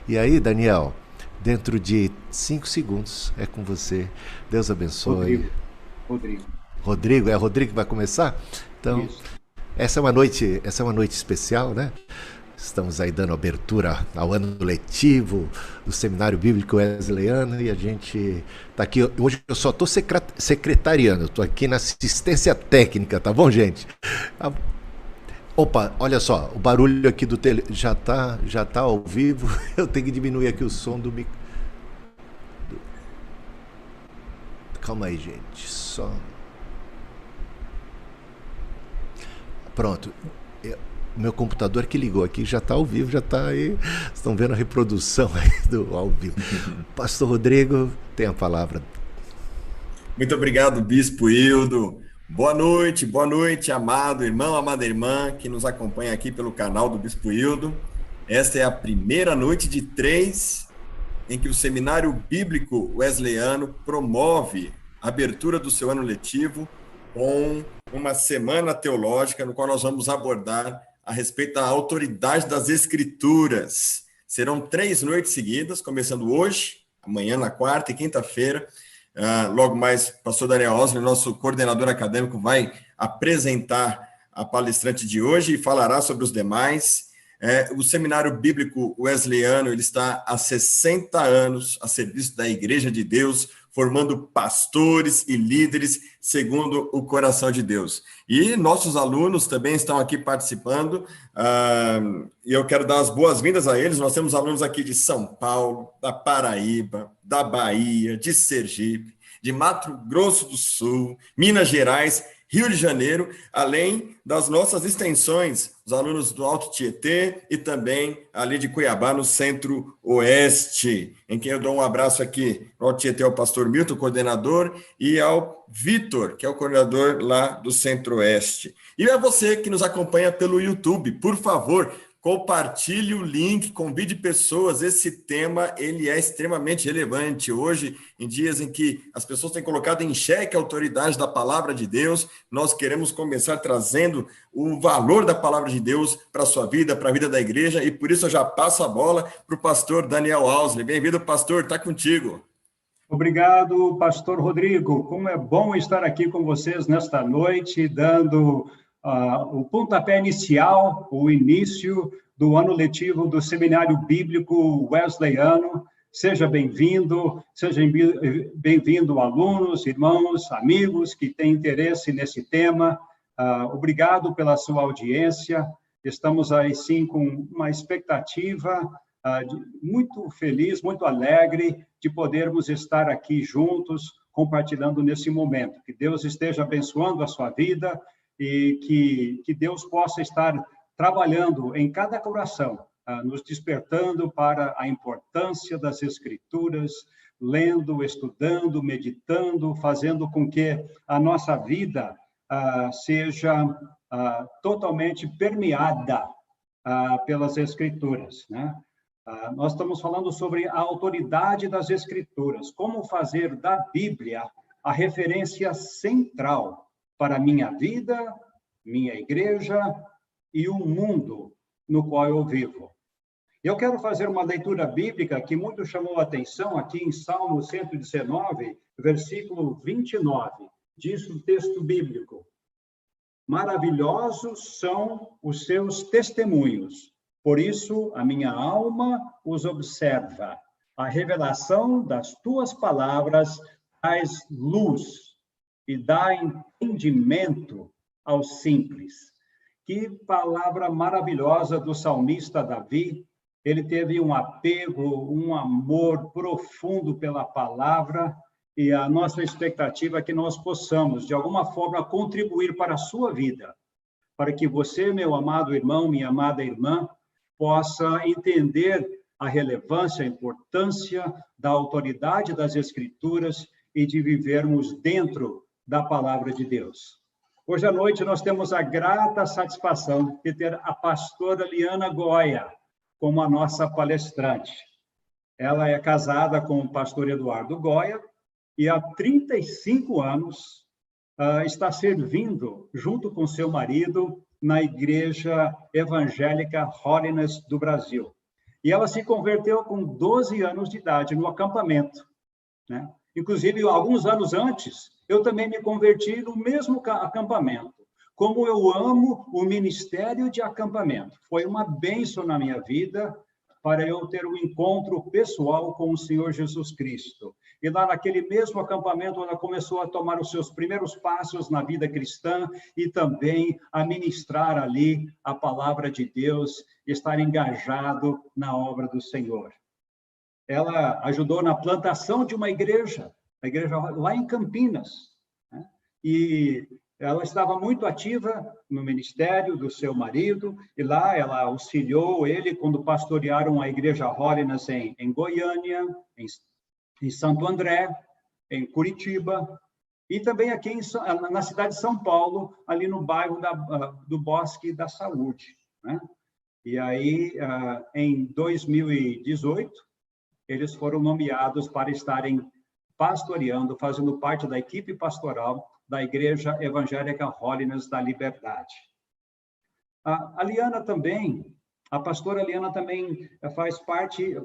E aí, Daniel, dentro de 5 segundos é com você. Deus abençoe. Rodrigo, Rodrigo, Rodrigo, é Rodrigo que vai começar? Então, isso. essa é uma noite especial, né? Estamos aí dando abertura ao ano letivo do Seminário Bíblico Wesleyano e a gente tá aqui. Hoje eu só estou secretariando, eu estou aqui na assistência técnica, tá bom, gente? Ah, Opa, olha só, o barulho aqui do tele já tá ao vivo. Eu tenho que diminuir aqui o som do mic. Calma aí, gente. Só. Pronto. Meu computador que ligou aqui já está ao vivo, já está aí. Estão vendo a reprodução aí do ao vivo. Pastor Rodrigo, tem a palavra. Muito obrigado, Bispo Hildo. Boa noite, amado irmão, amada irmã, que nos acompanha aqui pelo canal do Bispo Hildo. Esta é a primeira noite de 3 em que o Seminário Bíblico Wesleyano promove a abertura do seu ano letivo com uma semana teológica no qual nós vamos abordar a respeito da autoridade das Escrituras. Serão 3 noites seguidas, começando hoje, amanhã na quarta e quinta-feira. Logo mais, pastor Daniel Osler, nosso coordenador acadêmico, vai apresentar a palestrante de hoje e falará sobre os demais. O Seminário Bíblico Wesleyano ele está há 60 anos a serviço da Igreja de Deus, formando pastores e líderes segundo o coração de Deus. E nossos alunos também estão aqui participando, e eu quero dar as boas-vindas a eles. Nós temos alunos aqui de São Paulo, da Paraíba, da Bahia, de Sergipe, de Mato Grosso do Sul, Minas Gerais, Rio de Janeiro, além das nossas extensões, os alunos do Alto Tietê e também ali de Cuiabá, no Centro-Oeste, em quem eu dou um abraço aqui no Alto Tietê ao pastor Milton, coordenador, e ao Vitor, que é o coordenador lá do Centro-Oeste. E a você que nos acompanha pelo YouTube, por favor, compartilhe o link, convide pessoas. Esse tema ele é extremamente relevante hoje, em dias em que as pessoas têm colocado em xeque a autoridade da palavra de Deus. Nós queremos começar trazendo o valor da palavra de Deus para a sua vida, para a vida da igreja, e por isso eu já passo a bola para o pastor Daniel Osler. Bem-vindo, pastor, está contigo. Obrigado, pastor Rodrigo. Como é bom estar aqui com vocês nesta noite, dando o pontapé inicial, o início do ano letivo do Seminário Bíblico Wesleyano. Seja bem-vindo, alunos, irmãos, amigos que têm interesse nesse tema. Obrigado pela sua audiência. Estamos aí, sim, com uma expectativa muito feliz, muito alegre de podermos estar aqui juntos, compartilhando nesse momento. Que Deus esteja abençoando a sua vida e que Deus possa estar trabalhando em cada coração, nos despertando para a importância das Escrituras, lendo, estudando, meditando, fazendo com que a nossa vida seja totalmente permeada pelas Escrituras, né? Nós estamos falando sobre a autoridade das Escrituras, como fazer da Bíblia a referência central para a minha vida, minha igreja e o mundo no qual eu vivo. Eu quero fazer uma leitura bíblica que muito chamou a atenção aqui em Salmo 119, versículo 29. Diz o texto bíblico: maravilhosos são os seus testemunhos, por isso a minha alma os observa. A revelação das tuas palavras traz luz e dá entendimento aos simples. Que palavra maravilhosa do salmista Davi. Ele teve um apego, um amor profundo pela palavra, e a nossa expectativa é que nós possamos, de alguma forma, contribuir para a sua vida, para que você, meu amado irmão, minha amada irmã, possa entender a relevância, a importância da autoridade das Escrituras e de vivermos dentro da palavra de Deus. Hoje à noite nós temos a grata satisfação de ter a pastora Liana Goya como a nossa palestrante. Ela é casada com o pastor Eduardo Goya e há 35 anos está servindo, junto com seu marido, na Igreja Evangélica Holiness do Brasil. E ela se converteu com 12 anos de idade no acampamento, né? Inclusive, alguns anos antes, eu também me converti no mesmo acampamento. Como eu amo o ministério de acampamento. Foi uma bênção na minha vida para eu ter um encontro pessoal com o Senhor Jesus Cristo. E lá naquele mesmo acampamento, ela começou a tomar os seus primeiros passos na vida cristã e também a ministrar ali a palavra de Deus, estar engajado na obra do Senhor. Ela ajudou na plantação de uma igreja, a igreja lá em Campinas, né? E ela estava muito ativa no ministério do seu marido, e lá ela auxiliou ele quando pastorearam a igreja Holiness em Goiânia, em Santo André, em Curitiba, e também aqui na cidade de São Paulo, ali no bairro do Bosque da Saúde, né? E aí, em 2018, eles foram nomeados para estarem pastoreando, fazendo parte da equipe pastoral da Igreja Evangélica Holiness da Liberdade. A Liana também, a pastora Liana também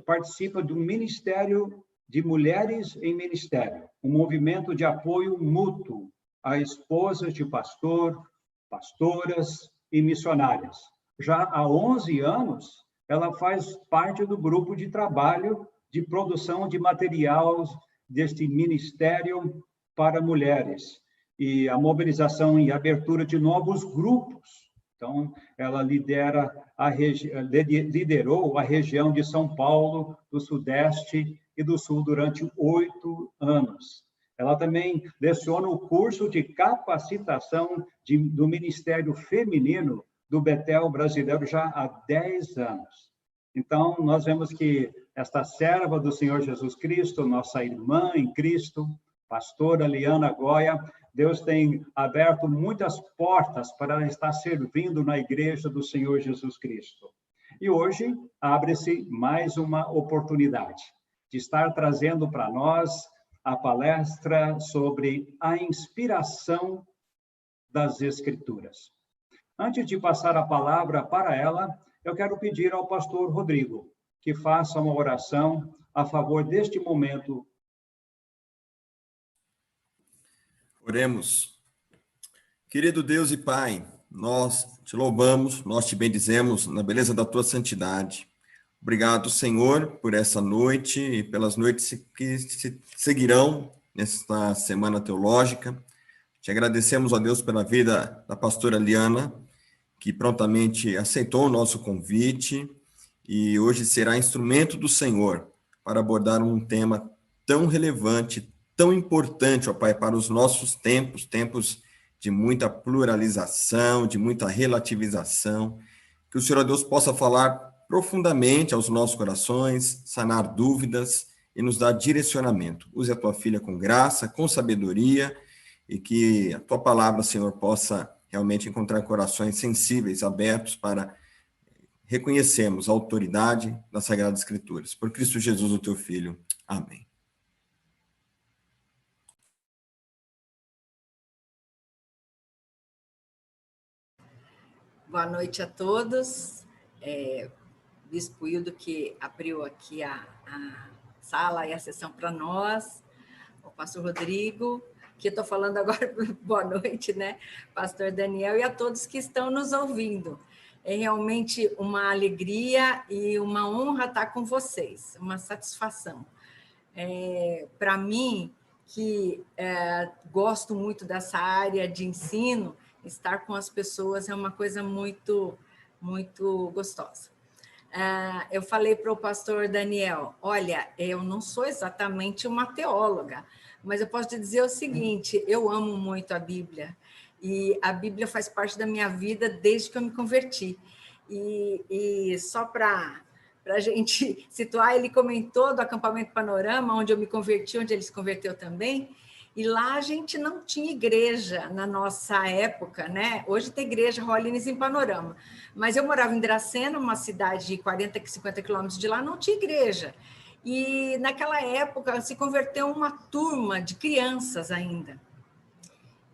participa do Ministério de Mulheres em Ministério, um movimento de apoio mútuo a esposas de pastor, pastoras e missionárias. Já há 11 anos, ela faz parte do grupo de trabalho de produção de materiais deste ministério para mulheres e a mobilização e abertura de novos grupos. Então, ela liderou a região de São Paulo, do Sudeste e do Sul durante 8 anos. Ela também leciona o curso de capacitação do Ministério Feminino do Betel Brasileiro já há 10 anos. Então, nós vemos que esta serva do Senhor Jesus Cristo, nossa irmã em Cristo, pastora Liana Goya, Deus tem aberto muitas portas para estar servindo na igreja do Senhor Jesus Cristo. E hoje abre-se mais uma oportunidade de estar trazendo para nós a palestra sobre a inspiração das Escrituras. Antes de passar a palavra para ela, eu quero pedir ao pastor Rodrigo que faça uma oração a favor deste momento. Oremos. Querido Deus e Pai, nós te louvamos, nós te bendizemos na beleza da tua santidade. Obrigado, Senhor, por essa noite e pelas noites que se seguirão nesta semana teológica. Te agradecemos, ó Deus, pela vida da pastora Liana, que prontamente aceitou o nosso convite e hoje será instrumento do Senhor para abordar um tema tão relevante, tão importante, ó Pai, para os nossos tempos de muita pluralização, de muita relativização. Que o Senhor, ó Deus, possa falar profundamente aos nossos corações, sanar dúvidas e nos dar direcionamento. Use a tua filha com graça, com sabedoria, e que a tua palavra, Senhor, possa realmente encontrar corações sensíveis, abertos para reconhecermos a autoridade das Sagradas Escrituras. Por Cristo Jesus, o teu Filho. Amém. Boa noite a todos. Bispo Hildo que abriu aqui a sala e a sessão para nós. O pastor Rodrigo, que eu estou falando agora, boa noite, né? Pastor Daniel e a todos que estão nos ouvindo. É realmente uma alegria e uma honra estar com vocês, uma satisfação. Para mim, que gosto muito dessa área de ensino, estar com as pessoas é uma coisa muito, muito gostosa. Eu falei para o pastor Daniel, olha, eu não sou exatamente uma teóloga, mas eu posso te dizer o seguinte, eu amo muito a Bíblia, e a Bíblia faz parte da minha vida desde que eu me converti. E só para a gente situar, ele comentou do acampamento Panorama, onde eu me converti, onde ele se converteu também, e lá a gente não tinha igreja na nossa época, né? Hoje tem igreja Holiness em Panorama, mas eu morava em Dracena, uma cidade de 40, 50 quilômetros de lá, não tinha igreja. E naquela época se converteu uma turma de crianças ainda.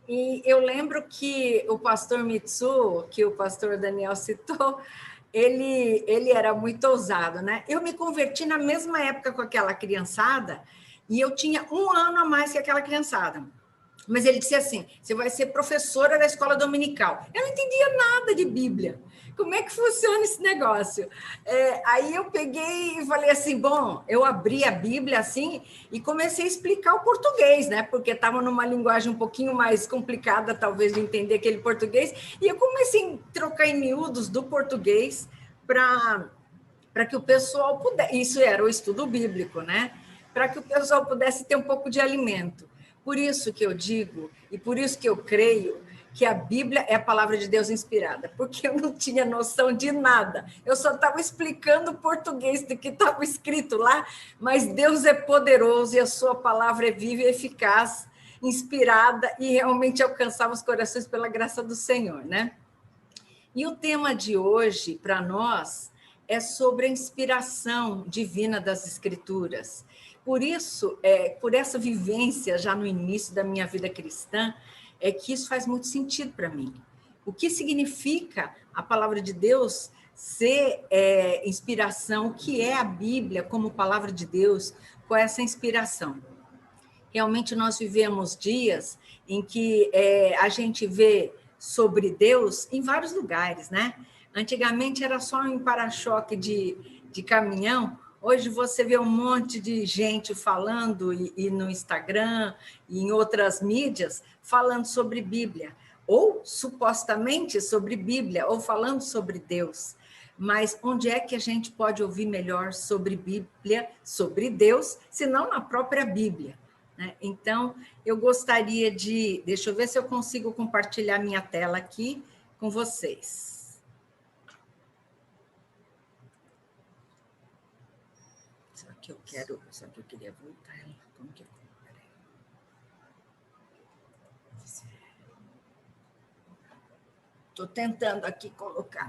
E eu lembro que o pastor Mitsu, que o pastor Daniel citou, ele era muito ousado, né? Eu me converti na mesma época com aquela criançada e eu tinha 1 ano a mais que aquela criançada. Mas ele disse assim, você vai ser professora da escola dominical. Eu não entendia nada de Bíblia. Como é que funciona esse negócio? Aí eu peguei e falei assim, bom, eu abri a Bíblia assim e comecei a explicar o português, né? Porque estava numa linguagem um pouquinho mais complicada, talvez, de entender aquele português. E eu comecei a trocar em miúdos do português para que o pessoal pudesse... Isso era o estudo bíblico, né? Para que o pessoal pudesse ter um pouco de alimento. Por isso que eu digo, e por isso que eu creio, que a Bíblia é a palavra de Deus inspirada, porque eu não tinha noção de nada. Eu só estava explicando o português do que estava escrito lá, mas Deus é poderoso e a sua palavra é viva e eficaz, inspirada e realmente alcançava os corações pela graça do Senhor, né? E o tema de hoje, para nós, é sobre a inspiração divina das Escrituras. Por isso, por essa vivência já no início da minha vida cristã, é que isso faz muito sentido para mim. O que significa a palavra de Deus ser inspiração? O que é a Bíblia como palavra de Deus com essa inspiração? Realmente nós vivemos dias em que a gente vê sobre Deus em vários lugares, né? Antigamente era só em para-choque de caminhão. Hoje você vê um monte de gente falando e no Instagram e em outras mídias falando sobre Bíblia, ou supostamente sobre Bíblia, ou falando sobre Deus. Mas onde é que a gente pode ouvir melhor sobre Bíblia, sobre Deus, se não na própria Bíblia, né? Então, eu gostaria de... Deixa eu ver se eu consigo compartilhar minha tela aqui com vocês. Só que eu queria voltar ela. Como que eu... Estou tentando aqui colocar.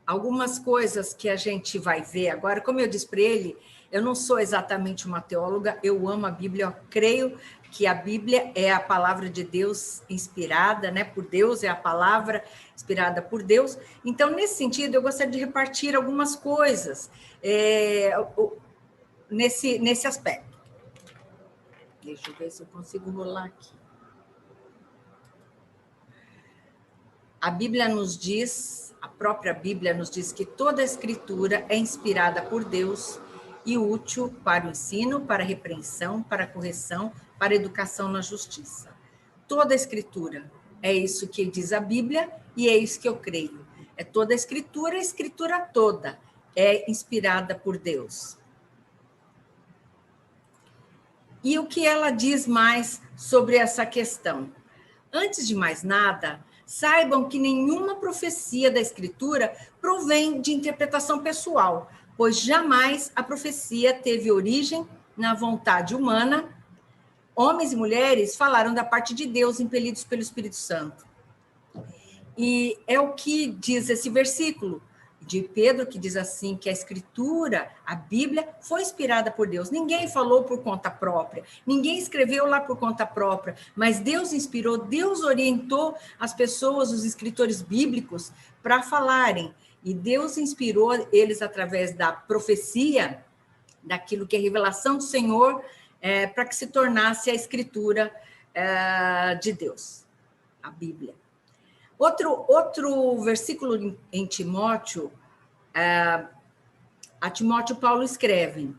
Algumas coisas que a gente vai ver agora, como eu disse para ele, eu não sou exatamente uma teóloga, eu amo a Bíblia, eu creio que a Bíblia é a palavra de Deus inspirada, né, por Deus, é a palavra inspirada por Deus. Então, nesse sentido, eu gostaria de repartir algumas coisas nesse aspecto. Deixa eu ver se eu consigo rolar aqui. A Bíblia nos diz, a própria Bíblia nos diz que toda a Escritura é inspirada por Deus e útil para o ensino, para a repreensão, para a correção, para a educação na justiça. Toda a Escritura, é isso que diz a Bíblia e é isso que eu creio. É toda a Escritura toda é inspirada por Deus. E o que ela diz mais sobre essa questão? Antes de mais nada, saibam que nenhuma profecia da Escritura provém de interpretação pessoal, pois jamais a profecia teve origem na vontade humana. Homens e mulheres falaram da parte de Deus, impelidos pelo Espírito Santo. E é o que diz esse versículo de Pedro, que diz assim, que a Escritura, a Bíblia, foi inspirada por Deus. Ninguém falou por conta própria, ninguém escreveu lá por conta própria, mas Deus inspirou, Deus orientou as pessoas, os escritores bíblicos, para falarem. E Deus inspirou eles através da profecia, daquilo que é revelação do Senhor, para que se tornasse a Escritura de Deus, a Bíblia. Outro versículo em Timóteo, a Timóteo Paulo escreve: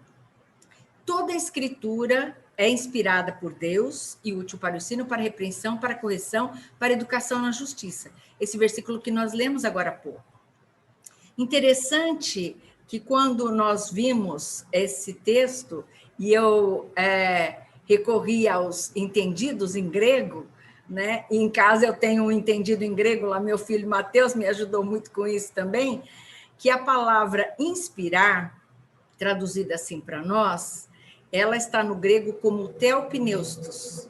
toda a Escritura é inspirada por Deus e útil para o ensino, para a repreensão, para a correção, para a educação na justiça. Esse versículo que nós lemos agora há pouco. Interessante que quando nós vimos esse texto, e eu recorri aos entendidos em grego, né? E em casa eu tenho um entendido em grego, lá meu filho Mateus me ajudou muito com isso também, que a palavra inspirar, traduzida assim para nós, ela está no grego como theopneustos,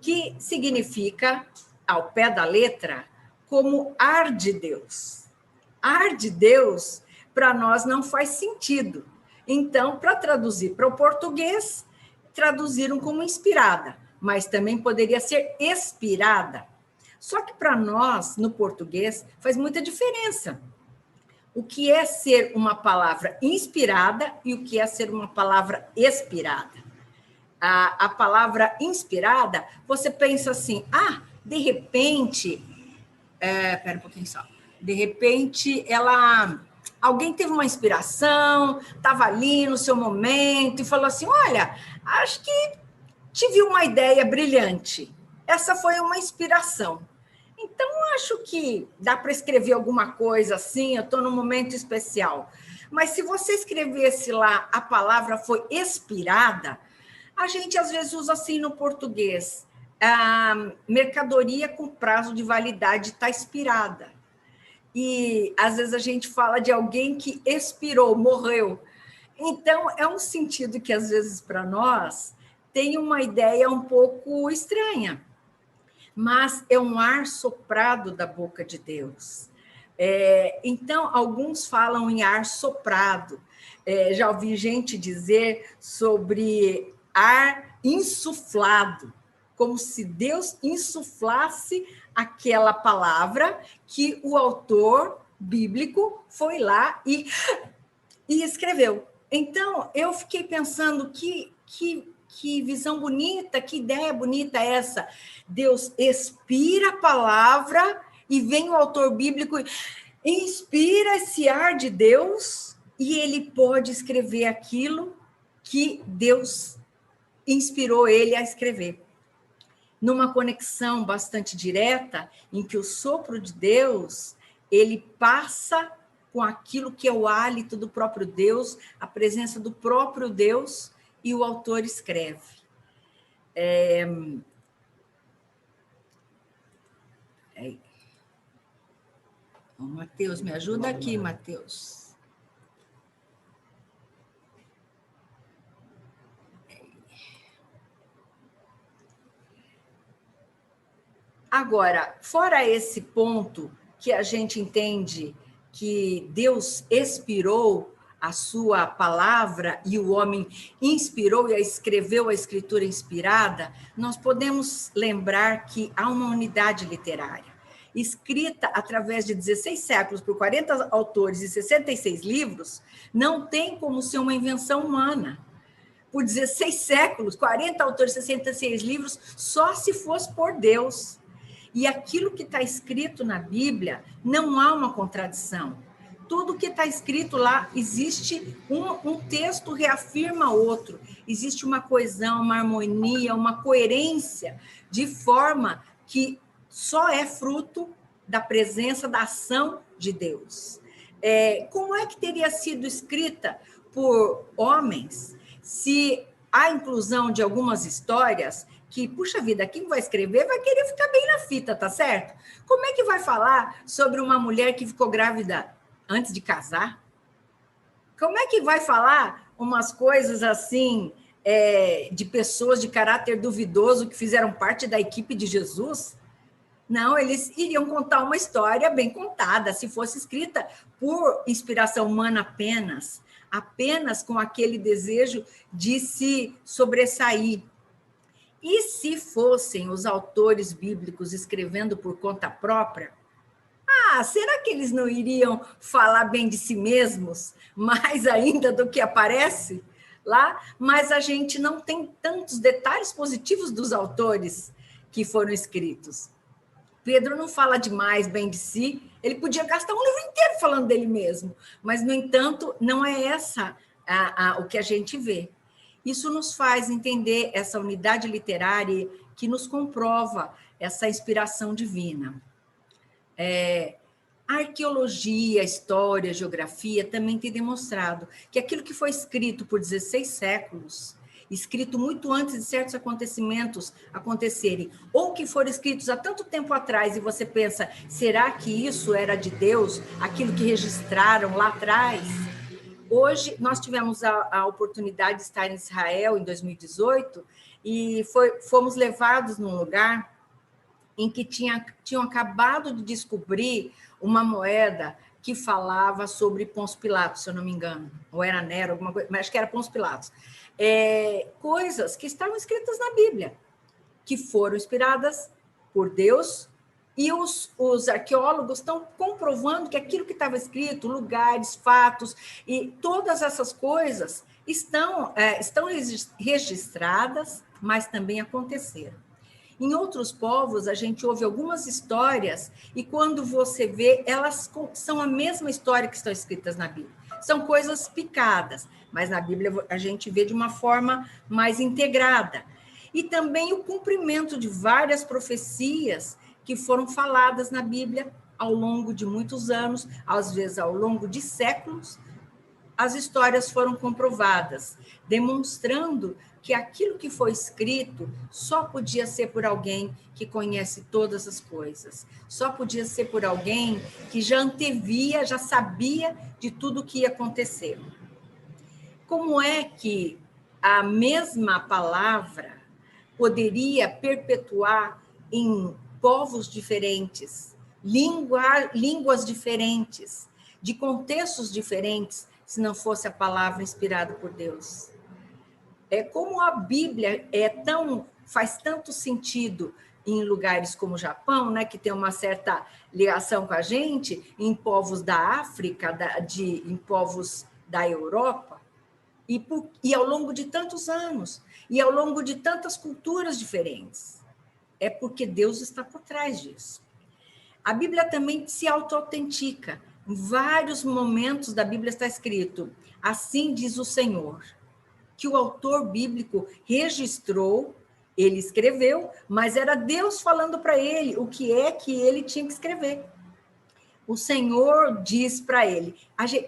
que significa, ao pé da letra, como ar de Deus. Ar de Deus, para nós, não faz sentido. Então, para traduzir para o português, traduziram como inspirada, mas também poderia ser expirada. Só que para nós, no português, faz muita diferença. O que é ser uma palavra inspirada e o que é ser uma palavra expirada. A palavra inspirada, você pensa assim, de repente, espera um pouquinho só, de repente alguém teve uma inspiração, estava ali no seu momento e falou assim, olha, acho que tive uma ideia brilhante, essa foi uma inspiração. Então, acho que dá para escrever alguma coisa assim, eu estou num momento especial. Mas se você escrevesse lá, a palavra foi expirada, a gente às vezes usa assim no português, a mercadoria com prazo de validade está expirada. E às vezes a gente fala de alguém que expirou, morreu. Então, é um sentido que às vezes para nós tem uma ideia um pouco estranha. Mas é um ar soprado da boca de Deus. Então, alguns falam em ar soprado. Já ouvi gente dizer sobre ar insuflado, como se Deus insuflasse aquela palavra que o autor bíblico foi lá e escreveu. Então, eu fiquei pensando que visão bonita, que ideia bonita é essa? Deus expira a palavra e vem o autor bíblico e inspira esse ar de Deus e ele pode escrever aquilo que Deus inspirou ele a escrever. Numa conexão bastante direta, em que o sopro de Deus, ele passa com aquilo que é o hálito do próprio Deus, a presença do próprio Deus, e o autor escreve. Mateus, me ajuda aqui, Mateus. Agora, fora esse ponto que a gente entende que Deus expirou a sua palavra e o homem inspirou e escreveu a escritura inspirada, nós podemos lembrar que há uma unidade literária, escrita através de 16 séculos por 40 autores e 66 livros, não tem como ser uma invenção humana. Por 16 séculos, 40 autores, 66 livros, só se fosse por Deus. E aquilo que está escrito na Bíblia, não há uma contradição. Tudo que está escrito lá, existe um texto reafirma outro, existe uma coesão, uma harmonia, uma coerência, de forma que só é fruto da presença, da ação de Deus. Como é que teria sido escrita por homens se há inclusão de algumas histórias que, puxa vida, quem vai escrever vai querer ficar bem na fita, tá certo? Como é que vai falar sobre uma mulher que ficou grávida antes de casar? Como é que vai falar umas coisas assim, de pessoas de caráter duvidoso que fizeram parte da equipe de Jesus? Não, eles iriam contar uma história bem contada, se fosse escrita por inspiração humana apenas com aquele desejo de se sobressair. E se fossem os autores bíblicos escrevendo por conta própria, será que eles não iriam falar bem de si mesmos, mais ainda do que aparece lá? Mas a gente não tem tantos detalhes positivos dos autores que foram escritos. Pedro não fala demais bem de si, ele podia gastar um livro inteiro falando dele mesmo, mas, no entanto, não é essa o que a gente vê. Isso nos faz entender essa unidade literária que nos comprova essa inspiração divina. A arqueologia, história, geografia também tem demonstrado que aquilo que foi escrito por 16 séculos, escrito muito antes de certos acontecimentos acontecerem, ou que foram escritos há tanto tempo atrás, e você pensa, será que isso era de Deus, aquilo que registraram lá atrás? Hoje, nós tivemos a oportunidade de estar em Israel em 2018 e fomos levados num lugar em que tinham acabado de descobrir uma moeda que falava sobre Pôncio Pilatos, se eu não me engano, ou era Nero, alguma coisa, mas acho que era Pôncio Pilatos. Coisas que estavam escritas na Bíblia, que foram inspiradas por Deus, e os arqueólogos estão comprovando que aquilo que estava escrito, lugares, fatos, e todas essas coisas estão registradas, mas também aconteceram. Em outros povos, a gente ouve algumas histórias, e quando você vê, elas são a mesma história que estão escritas na Bíblia. São coisas picadas, mas na Bíblia a gente vê de uma forma mais integrada. E também o cumprimento de várias profecias que foram faladas na Bíblia ao longo de muitos anos, às vezes ao longo de séculos, as histórias foram comprovadas, demonstrando que aquilo que foi escrito só podia ser por alguém que conhece todas as coisas, só podia ser por alguém que já antevia, já sabia de tudo o que ia acontecer. Como é que a mesma palavra poderia perpetuar em povos diferentes, línguas diferentes, de contextos diferentes, se não fosse a palavra inspirada por Deus? Como a Bíblia faz tanto sentido em lugares como o Japão, né, que tem uma certa ligação com a gente, em povos da África, em povos da Europa, e ao longo de tantos anos, e ao longo de tantas culturas diferentes. É porque Deus está por trás disso. A Bíblia também se auto-autentica. Em vários momentos da Bíblia está escrito: assim diz o Senhor, que o autor bíblico registrou, ele escreveu, mas era Deus falando para ele o que é que ele tinha que escrever. O Senhor diz para ele,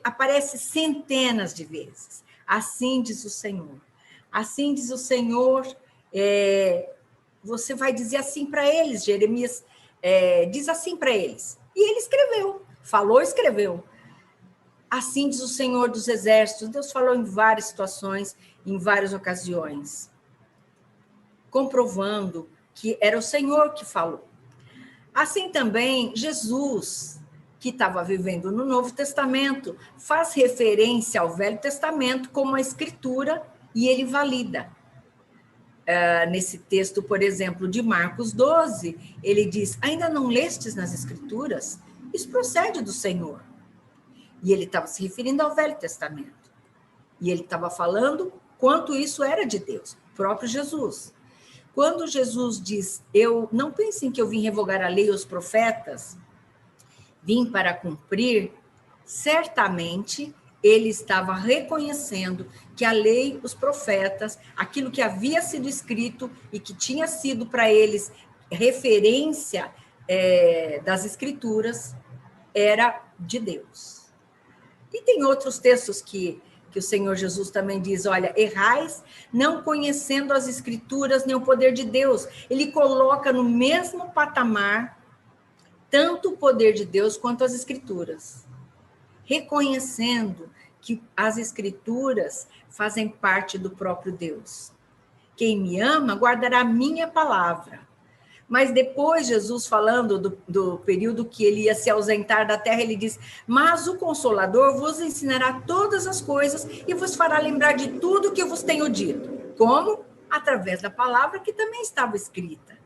aparece centenas de vezes. Assim diz o Senhor. Assim diz o Senhor. Você vai dizer assim para eles, Jeremias diz assim para eles. E ele escreveu, falou, escreveu. Assim diz o Senhor dos Exércitos. Deus falou em várias situações, em várias ocasiões, comprovando que era o Senhor que falou. Assim também, Jesus, que estava vivendo no Novo Testamento, faz referência ao Velho Testamento como a Escritura e ele valida. Nesse texto, por exemplo, de Marcos 12, ele diz: ainda não lestes nas Escrituras? Isso procede do Senhor. E ele estava se referindo ao Velho Testamento. E ele estava falando quanto isso era de Deus, o próprio Jesus. Quando Jesus diz: não pensem que eu vim revogar a lei e os profetas, vim para cumprir, certamente ele estava reconhecendo que a lei, os profetas, aquilo que havia sido escrito e que tinha sido para eles referência das Escrituras, era de Deus. E tem outros textos que o Senhor Jesus também diz: olha, errais não conhecendo as Escrituras nem o poder de Deus. Ele coloca no mesmo patamar tanto o poder de Deus quanto as Escrituras, reconhecendo que as Escrituras fazem parte do próprio Deus. Quem me ama guardará a minha palavra. Mas depois, Jesus falando do período que ele ia se ausentar da terra, ele diz: mas o Consolador vos ensinará todas as coisas e vos fará lembrar de tudo que eu vos tenho dito. Como? Através da palavra que também estava escrita.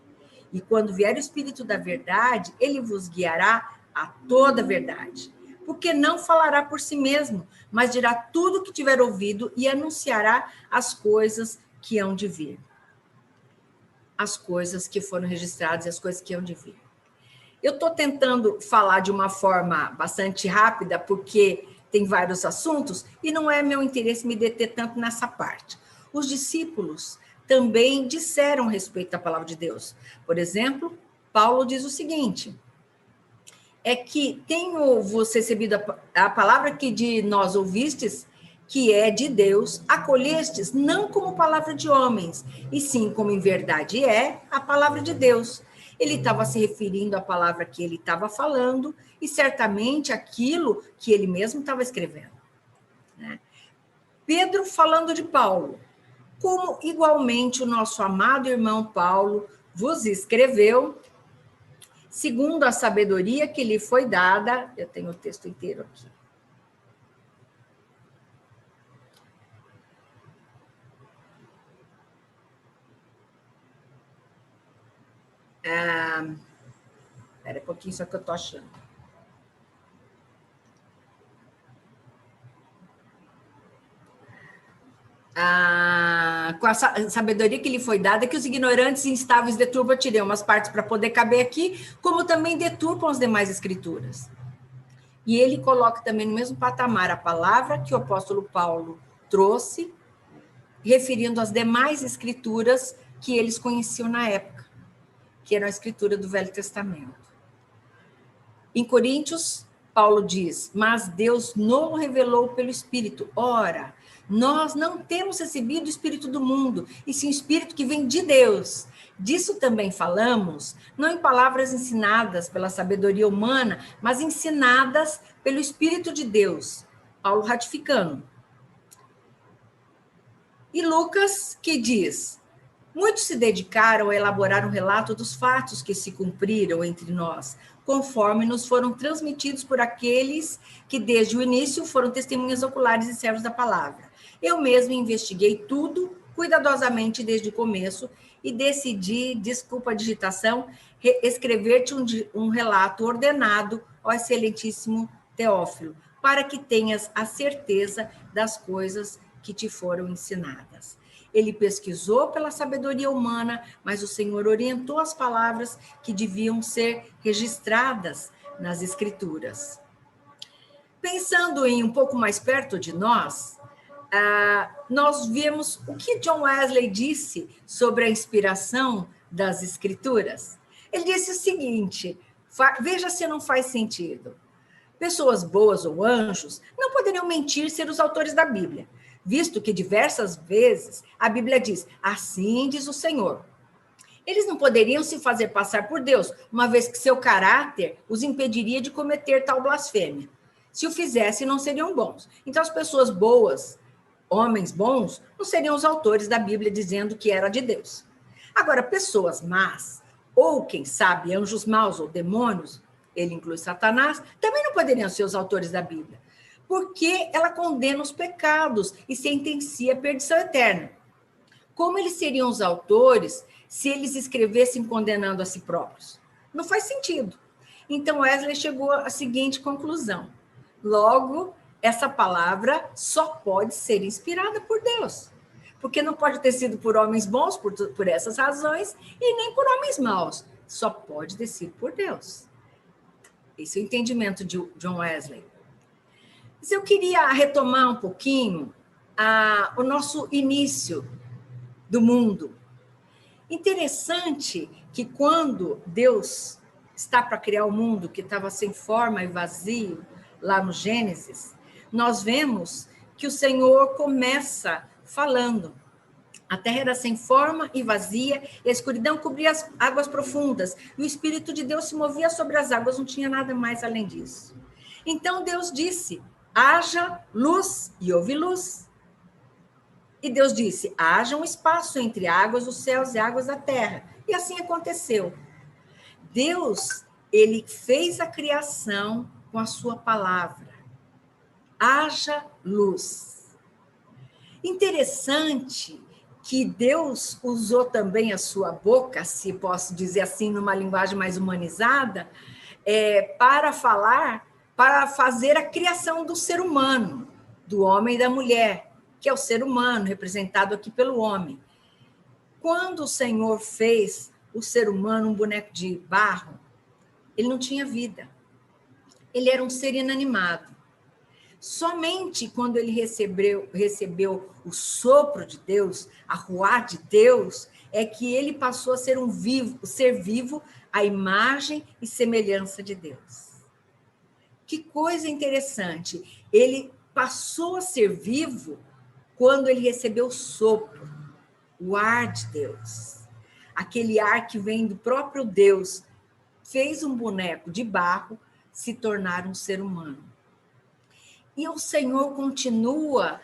E quando vier o Espírito da verdade, ele vos guiará a toda a verdade. Porque não falará por si mesmo, mas dirá tudo o que tiver ouvido e anunciará as coisas que hão de vir. As coisas que foram registradas e as coisas que hão de vir. Eu estou tentando falar de uma forma bastante rápida, porque tem vários assuntos, e não é meu interesse me deter tanto nessa parte. Os discípulos também disseram respeito à palavra de Deus. Por exemplo, Paulo diz o seguinte: é que tenho vos recebido a palavra que de nós ouvistes, que é de Deus, acolhestes não como palavra de homens, e sim como em verdade é a palavra de Deus. Ele estava se referindo à palavra que ele estava falando e certamente aquilo que ele mesmo estava escrevendo. Né? Pedro falando de Paulo, como igualmente o nosso amado irmão Paulo vos escreveu, segundo a sabedoria que lhe foi dada. Eu tenho o texto inteiro aqui. Espera um pouquinho, só que eu estou achando. Com a sabedoria que lhe foi dada, que os ignorantes e instáveis deturpam, tirei umas partes para poder caber aqui, como também deturpam as demais escrituras. E ele coloca também no mesmo patamar a palavra que o apóstolo Paulo trouxe, referindo às demais escrituras que eles conheciam na época, que era a escritura do Velho Testamento. Em Coríntios, Paulo diz, mas Deus não revelou pelo Espírito. Ora, nós não temos recebido o Espírito do mundo, e sim o Espírito que vem de Deus. Disso também falamos, não em palavras ensinadas pela sabedoria humana, mas ensinadas pelo Espírito de Deus. Paulo ratificando. E Lucas, que diz, muitos se dedicaram a elaborar um relato dos fatos que se cumpriram entre nós, conforme nos foram transmitidos por aqueles que desde o início foram testemunhas oculares e servos da palavra. Eu mesmo investiguei tudo cuidadosamente desde o começo e decidi, desculpa a digitação, escrever-te um relato ordenado ao excelentíssimo Teófilo, para que tenhas a certeza das coisas que te foram ensinadas. Ele pesquisou pela sabedoria humana, mas o Senhor orientou as palavras que deviam ser registradas nas Escrituras. Pensando em um pouco mais perto de nós, nós vemos o que John Wesley disse sobre a inspiração das Escrituras. Ele disse o seguinte, veja se não faz sentido. Pessoas boas ou anjos não poderiam mentir ser os autores da Bíblia, visto que diversas vezes a Bíblia diz, assim diz o Senhor. Eles não poderiam se fazer passar por Deus, uma vez que seu caráter os impediria de cometer tal blasfêmia. Se o fizessem, não seriam bons. Então, as pessoas boas, homens bons, não seriam os autores da Bíblia dizendo que era de Deus. Agora, pessoas más, ou quem sabe, anjos maus ou demônios, ele inclui Satanás, também não poderiam ser os autores da Bíblia, porque ela condena os pecados e sentencia a perdição eterna. Como eles seriam os autores se eles escrevessem condenando a si próprios? Não faz sentido. Então, Wesley chegou à seguinte conclusão. Logo, essa palavra só pode ser inspirada por Deus, porque não pode ter sido por homens bons, por essas razões, e nem por homens maus. Só pode ter sido por Deus. Esse é o entendimento de John Wesley. Mas eu queria retomar um pouquinho o nosso início do mundo. Interessante que quando Deus está para criar o mundo, que estava sem forma e vazio, lá no Gênesis, nós vemos que o Senhor começa falando. A terra era sem forma e vazia, e a escuridão cobria as águas profundas, e o Espírito de Deus se movia sobre as águas, não tinha nada mais além disso. Então Deus disse, haja luz, e houve luz. E Deus disse, haja um espaço entre águas, os céus e águas da terra. E assim aconteceu. Deus, ele fez a criação com a sua palavra. Haja luz. Interessante que Deus usou também a sua boca, se posso dizer assim, numa linguagem mais humanizada, para fazer a criação do ser humano, do homem e da mulher, que é o ser humano, representado aqui pelo homem. Quando o Senhor fez o ser humano um boneco de barro, ele não tinha vida. Ele era um ser inanimado. Somente quando ele recebeu o sopro de Deus, a ruá de Deus, é que ele passou a ser um ser vivo, à imagem e semelhança de Deus. Que coisa interessante. Ele passou a ser vivo quando ele recebeu o sopro, o ar de Deus. Aquele ar que vem do próprio Deus, fez um boneco de barro se tornar um ser humano. E o Senhor continua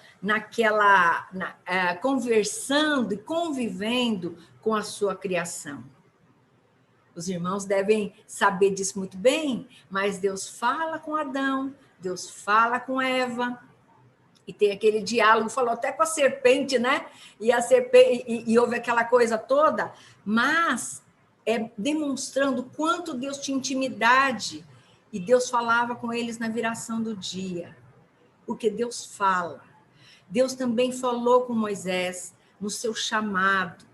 conversando e convivendo com a sua criação. Os irmãos devem saber disso muito bem, mas Deus fala com Adão, Deus fala com Eva, e tem aquele diálogo, falou até com a serpente, né? E a serpente, e houve aquela coisa toda, mas demonstrando quanto Deus tinha intimidade, e Deus falava com eles na viração do dia, porque Deus fala. Deus também falou com Moisés no seu chamado.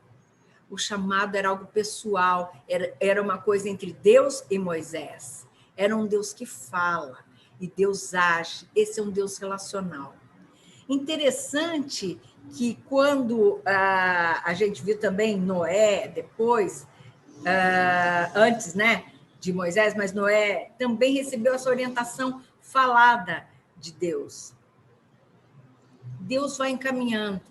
O chamado era algo pessoal, era uma coisa entre Deus e Moisés. Era um Deus que fala e Deus age. Esse é um Deus relacional. Interessante que quando a gente viu também Noé, depois, antes, né, de Moisés, mas Noé também recebeu essa orientação falada de Deus. Deus vai encaminhando.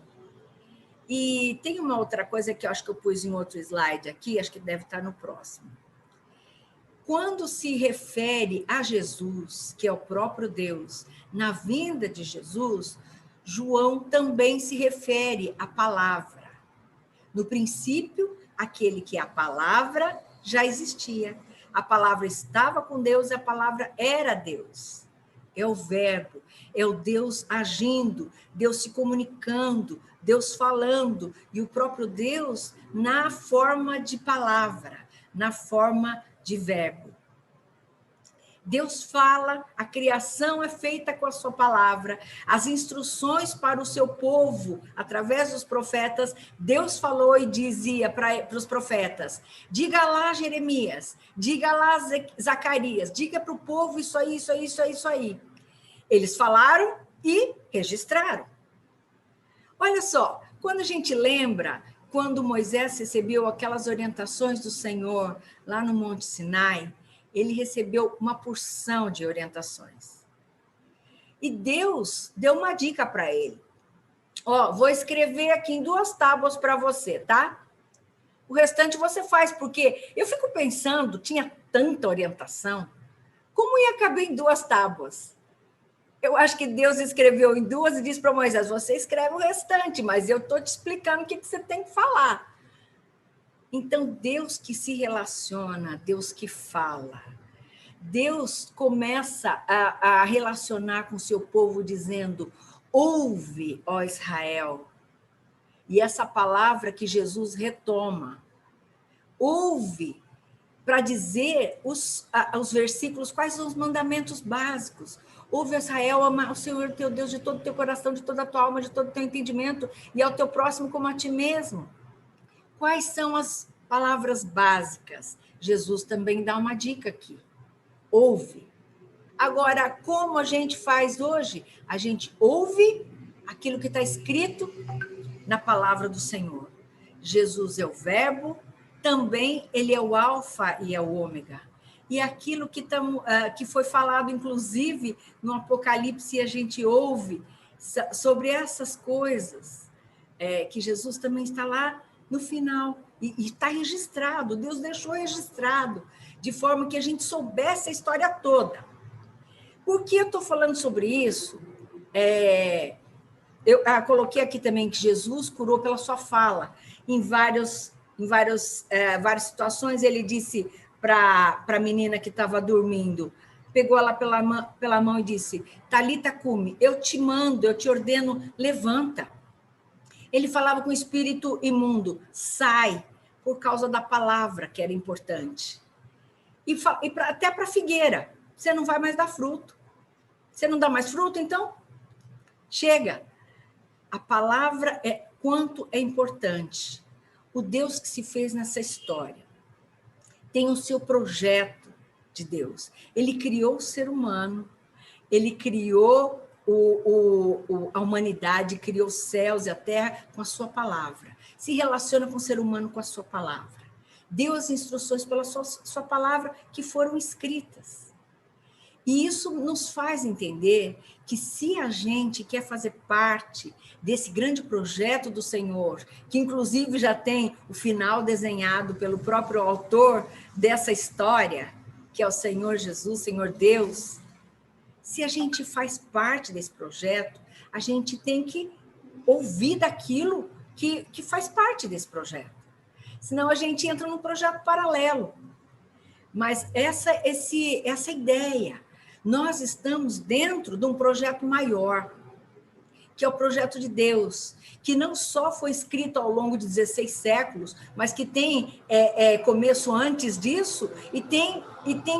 E tem uma outra coisa que eu acho que eu pus em outro slide aqui, acho que deve estar no próximo. Quando se refere a Jesus, que é o próprio Deus, na vinda de Jesus, João também se refere à palavra. No princípio, aquele que é a palavra já existia. A palavra estava com Deus e a palavra era Deus. É o verbo, é o Deus agindo, Deus se comunicando, Deus falando, e o próprio Deus na forma de palavra, na forma de verbo. Deus fala, a criação é feita com a sua palavra, as instruções para o seu povo, através dos profetas, Deus falou e dizia para os profetas, diga lá Jeremias, diga lá Zacarias, diga para o povo isso aí, isso aí, isso aí, isso aí. Eles falaram e registraram. Olha só, quando a gente lembra, quando Moisés recebeu aquelas orientações do Senhor lá no Monte Sinai, ele recebeu uma porção de orientações. E Deus deu uma dica para ele. Ó, vou escrever aqui em 2 tábuas para você, tá? O restante você faz, porque eu fico pensando, tinha tanta orientação, como ia caber em 2 tábuas? Eu acho que Deus escreveu em 2 e disse para Moisés, você escreve o restante, mas eu estou te explicando o que você tem que falar. Então, Deus que se relaciona, Deus que fala. Deus começa a relacionar com o seu povo dizendo, ouve, ó Israel. E essa palavra que Jesus retoma, ouve, para dizer os versículos, quais são os mandamentos básicos. Ouve, Israel, ama o Senhor teu Deus de todo o teu coração, de toda a tua alma, de todo o teu entendimento, e ao teu próximo como a ti mesmo. Quais são as palavras básicas? Jesus também dá uma dica aqui. Ouve. Agora, como a gente faz hoje? A gente ouve aquilo que está escrito na palavra do Senhor. Jesus é o verbo, também ele é o alfa e é o ômega. E aquilo que foi falado, inclusive, no Apocalipse, a gente ouve sobre essas coisas, que Jesus também está lá no final, e está registrado, Deus deixou registrado, de forma que a gente soubesse a história toda. Por que eu estou falando sobre isso? Eu coloquei aqui também que Jesus curou pela sua fala. Em várias situações, ele disse para a menina que estava dormindo, pegou ela pela mão e disse, Talita cumi, eu te mando, eu te ordeno, levanta. Ele falava com o espírito imundo, sai, por causa da palavra, que era importante. Até para a figueira, você não vai mais dar fruto. Você não dá mais fruto, então chega. A palavra quanto é importante. O Deus que se fez nessa história tem o seu projeto de Deus. Ele criou o ser humano, ele criou a humanidade, criou os céus e a terra com a sua palavra. Se relaciona com o ser humano com a sua palavra. Deu as instruções pela sua palavra que foram escritas. E isso nos faz entender que se a gente quer fazer parte desse grande projeto do Senhor, que inclusive já tem o final desenhado pelo próprio autor dessa história, que é o Senhor Jesus, Senhor Deus, se a gente faz parte desse projeto, a gente tem que ouvir daquilo que faz parte desse projeto. Senão a gente entra num projeto paralelo. Mas essa ideia, nós estamos dentro de um projeto maior, que é o projeto de Deus, que não só foi escrito ao longo de 16 séculos, mas que tem começo antes disso e tem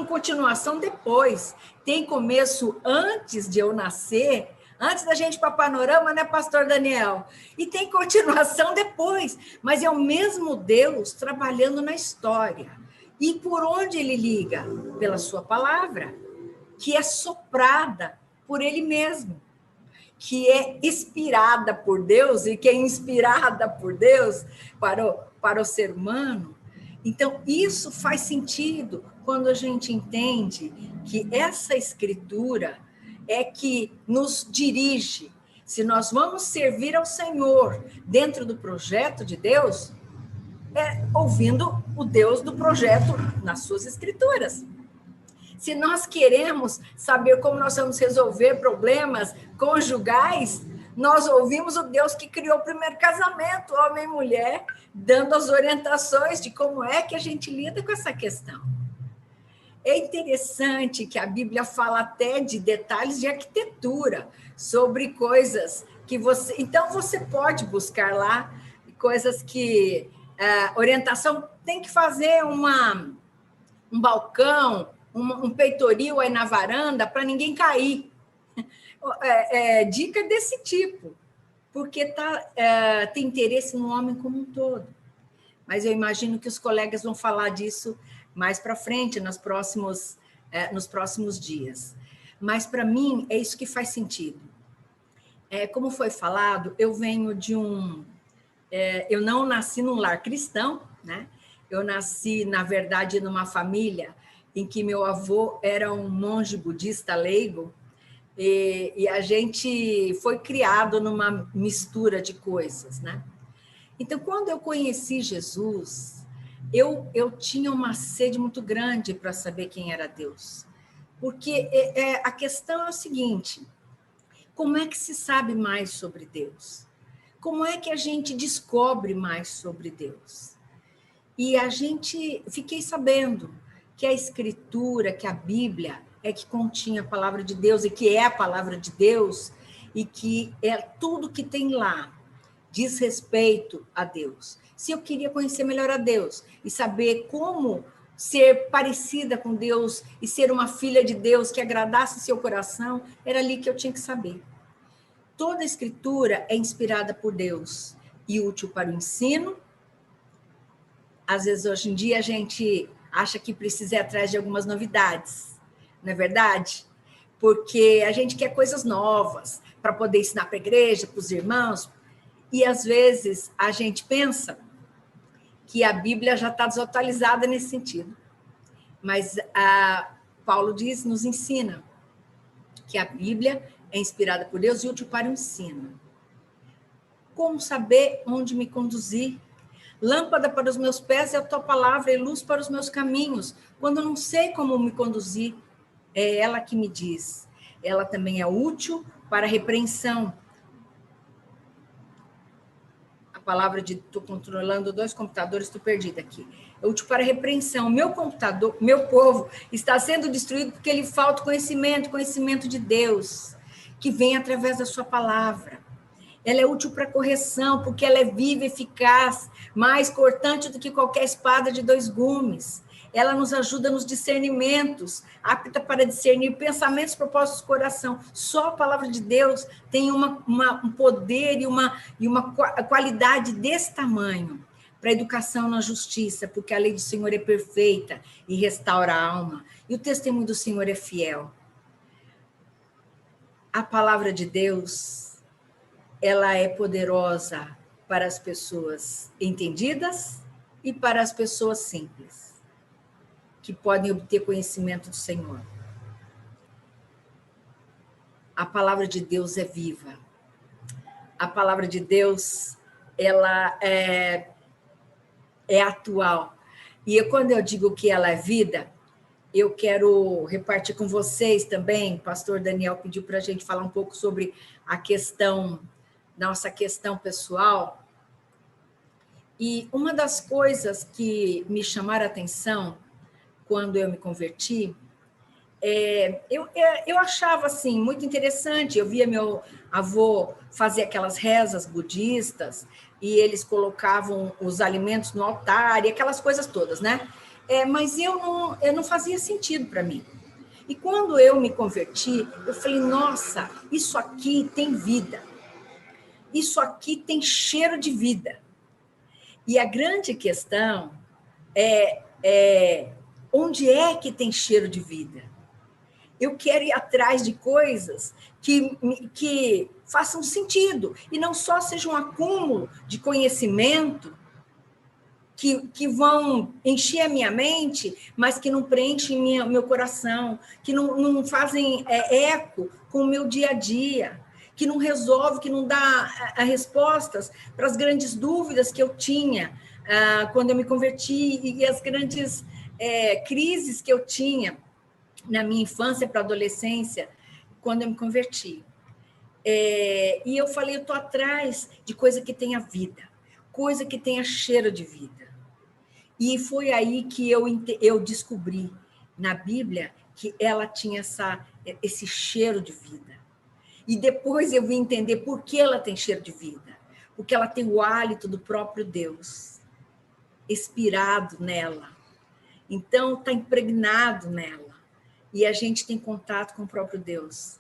continuação depois. Tem começo antes de eu nascer, antes da gente ir para Panorama, né, pastor Daniel? E tem continuação depois, mas é o mesmo Deus trabalhando na história. E por onde ele liga? Pela sua palavra, que é soprada por ele mesmo, que é inspirada por Deus e que é inspirada por Deus para o ser humano. Então, isso faz sentido quando a gente entende que essa escritura é que nos dirige. Se nós vamos servir ao Senhor dentro do projeto de Deus, ouvindo o Deus do projeto nas suas escrituras. Se nós queremos saber como nós vamos resolver problemas conjugais, nós ouvimos o Deus que criou o primeiro casamento, homem e mulher, dando as orientações de como é que a gente lida com essa questão. É interessante que a Bíblia fala até de detalhes de arquitetura, sobre coisas que você... Então, você pode buscar lá coisas que... orientação, tem que fazer um balcão, um peitoril aí na varanda para ninguém cair. Dica desse tipo, porque tem interesse no homem como um todo. Mas eu imagino que os colegas vão falar disso mais para frente, nos próximos dias. Mas, para mim, é isso que faz sentido. Como foi falado, eu venho de eu não nasci num lar cristão, né? Eu nasci, na verdade, numa família em que meu avô era um monge budista leigo, e a gente foi criado numa mistura de coisas, né? Então, quando eu conheci Jesus, eu tinha uma sede muito grande para saber quem era Deus. Porque a questão é o seguinte: como é que se sabe mais sobre Deus? Como é que a gente descobre mais sobre Deus? E fiquei sabendo que a Escritura, que a Bíblia, é que continha a palavra de Deus, e que é a palavra de Deus, e que tudo que tem lá diz respeito a Deus. Se eu queria conhecer melhor a Deus e saber como ser parecida com Deus e ser uma filha de Deus que agradasse seu coração, era ali que eu tinha que saber. Toda a Escritura é inspirada por Deus e útil para o ensino. Às vezes, hoje em dia, a gente acha que precisa ir atrás de algumas novidades, não é verdade? Porque a gente quer coisas novas para poder ensinar para a igreja, para os irmãos, e às vezes a gente pensa que a Bíblia já está desatualizada nesse sentido. Mas Paulo nos ensina que a Bíblia é inspirada por Deus e útil para o ensino. Como saber onde me conduzir? Lâmpada para os meus pés é a tua palavra e luz para os meus caminhos. Quando eu não sei como me conduzir, é ela que me diz. Ela também é útil para a repreensão. A palavra de estou controlando 2 computadores, estou perdida aqui. É útil para a repreensão. Meu povo está sendo destruído porque lhe falta conhecimento de Deus, que vem através da sua palavra. Ela é útil para correção, porque ela é viva, eficaz, mais cortante do que qualquer espada de 2 gumes. Ela nos ajuda nos discernimentos, apta para discernir pensamentos, propósitos do coração. Só a palavra de Deus tem um poder e uma qualidade desse tamanho para a educação na justiça, porque a lei do Senhor é perfeita e restaura a alma. E o testemunho do Senhor é fiel. A palavra de Deus, ela é poderosa para as pessoas entendidas e para as pessoas simples, que podem obter conhecimento do Senhor. A palavra de Deus é viva. A palavra de Deus, ela é atual. E quando eu digo que ela é vida, eu quero repartir com vocês também. O pastor Daniel pediu para a gente falar um pouco sobre nossa questão pessoal. E uma das coisas que me chamaram a atenção quando eu me converti, eu achava assim muito interessante. Eu via meu avô fazer aquelas rezas budistas e eles colocavam os alimentos no altar e aquelas coisas todas, né? Mas eu não fazia sentido para mim. E quando eu me converti, eu falei, nossa, isso aqui tem vida. Isso aqui tem cheiro de vida. E a grande questão é onde é que tem cheiro de vida? Eu quero ir atrás de coisas que façam sentido e não só seja um acúmulo de conhecimento que vão encher a minha mente, mas que não preenchem meu coração, que não fazem eco com o meu dia a dia, que não resolve, que não dá respostas para as grandes dúvidas que eu tinha quando eu me converti e as grandes crises que eu tinha na minha infância para a adolescência, quando eu me converti. E eu falei, eu estou atrás de coisa que tenha vida, coisa que tenha cheiro de vida. E foi aí que eu descobri na Bíblia que ela tinha esse cheiro de vida. E depois eu vim entender por que ela tem cheiro de vida. Porque ela tem o hálito do próprio Deus expirado nela. Então, está impregnado nela. E a gente tem contato com o próprio Deus.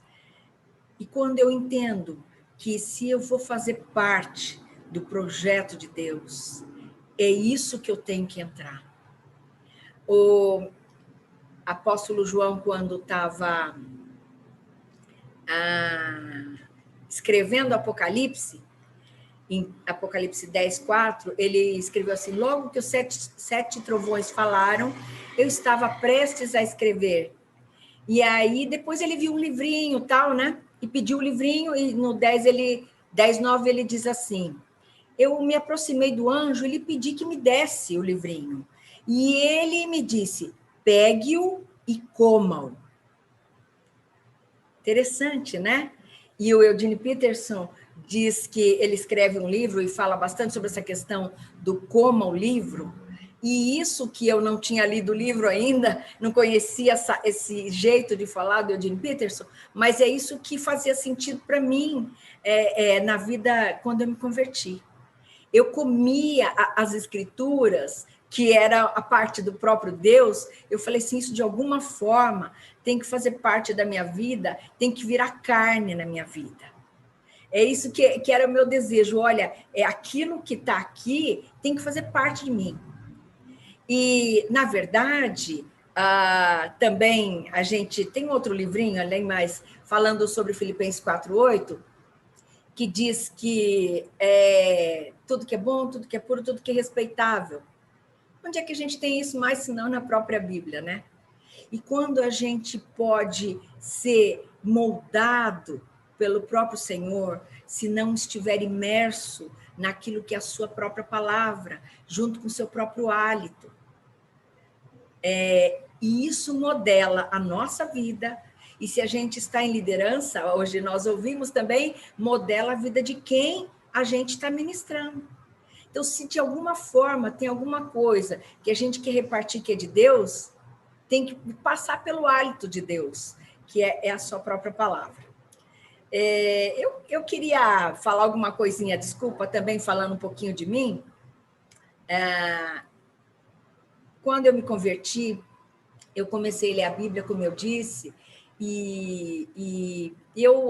E quando eu entendo que se eu vou fazer parte do projeto de Deus, é isso que eu tenho que entrar. O apóstolo João, quando estava escrevendo Apocalipse, em Apocalipse 10:4, ele escreveu assim, logo que os sete trovões falaram, eu estava prestes a escrever. E aí, depois ele viu um livrinho, tal, né? E pediu o livrinho, e no 10:9 ele diz assim, eu me aproximei do anjo e lhe pedi que me desse o livrinho. E ele me disse, pegue-o e coma-o. Interessante, né? E o Eugene Peterson diz que ele escreve um livro e fala bastante sobre essa questão do coma o livro. E isso que eu não tinha lido o livro ainda, não conhecia esse jeito de falar do Eugene Peterson, mas é isso que fazia sentido para mim na vida quando eu me converti. Eu comia as escrituras, que era a parte do próprio Deus, eu falei assim, isso de alguma forma tem que fazer parte da minha vida, tem que virar carne na minha vida. É isso que era o meu desejo, olha, aquilo que está aqui tem que fazer parte de mim. E, na verdade, também a gente tem outro livrinho, além mais, falando sobre Filipenses 4:8, que diz que tudo que é bom, tudo que é puro, tudo que é respeitável. Onde é que a gente tem isso mais, senão na própria Bíblia, né? E quando a gente pode ser moldado pelo próprio Senhor, se não estiver imerso naquilo que é a sua própria palavra, junto com o seu próprio hálito. E isso modela a nossa vida. E se a gente está em liderança, hoje nós ouvimos também, modela a vida de quem a gente está ministrando. Então, se de alguma forma tem alguma coisa que a gente quer repartir que é de Deus, tem que passar pelo hálito de Deus, que é a sua própria palavra. Eu queria falar alguma coisinha, desculpa, também falando um pouquinho de mim. Quando eu me converti, eu comecei a ler a Bíblia, como eu disse, e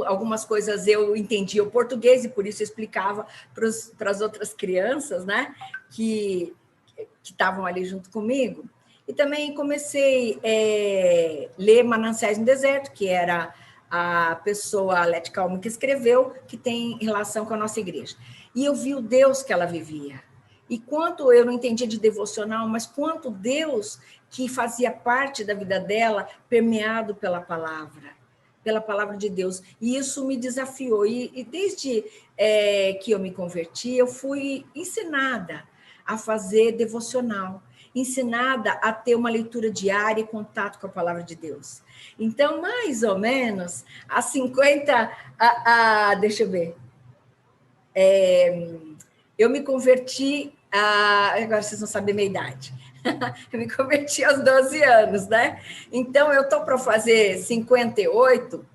algumas coisas eu entendia o português, e por isso eu explicava para as outras crianças, né, que estavam ali junto comigo. E também comecei a ler Mananciais no Deserto, que era a pessoa, a Lete Calma, que escreveu, que tem relação com a nossa igreja. E eu vi o Deus que ela vivia. E quanto eu não entendia de devocional, mas quanto Deus que fazia parte da vida dela, permeado pela palavra de Deus. E isso me desafiou. E desde que eu me converti, eu fui ensinada a fazer devocional, ensinada a ter uma leitura diária e contato com a palavra de Deus. Então, mais ou menos, há 50... deixa eu ver. Eu me converti... agora vocês não sabem a minha idade. Eu me converti aos 12 anos, né? Então, eu estou para fazer 58,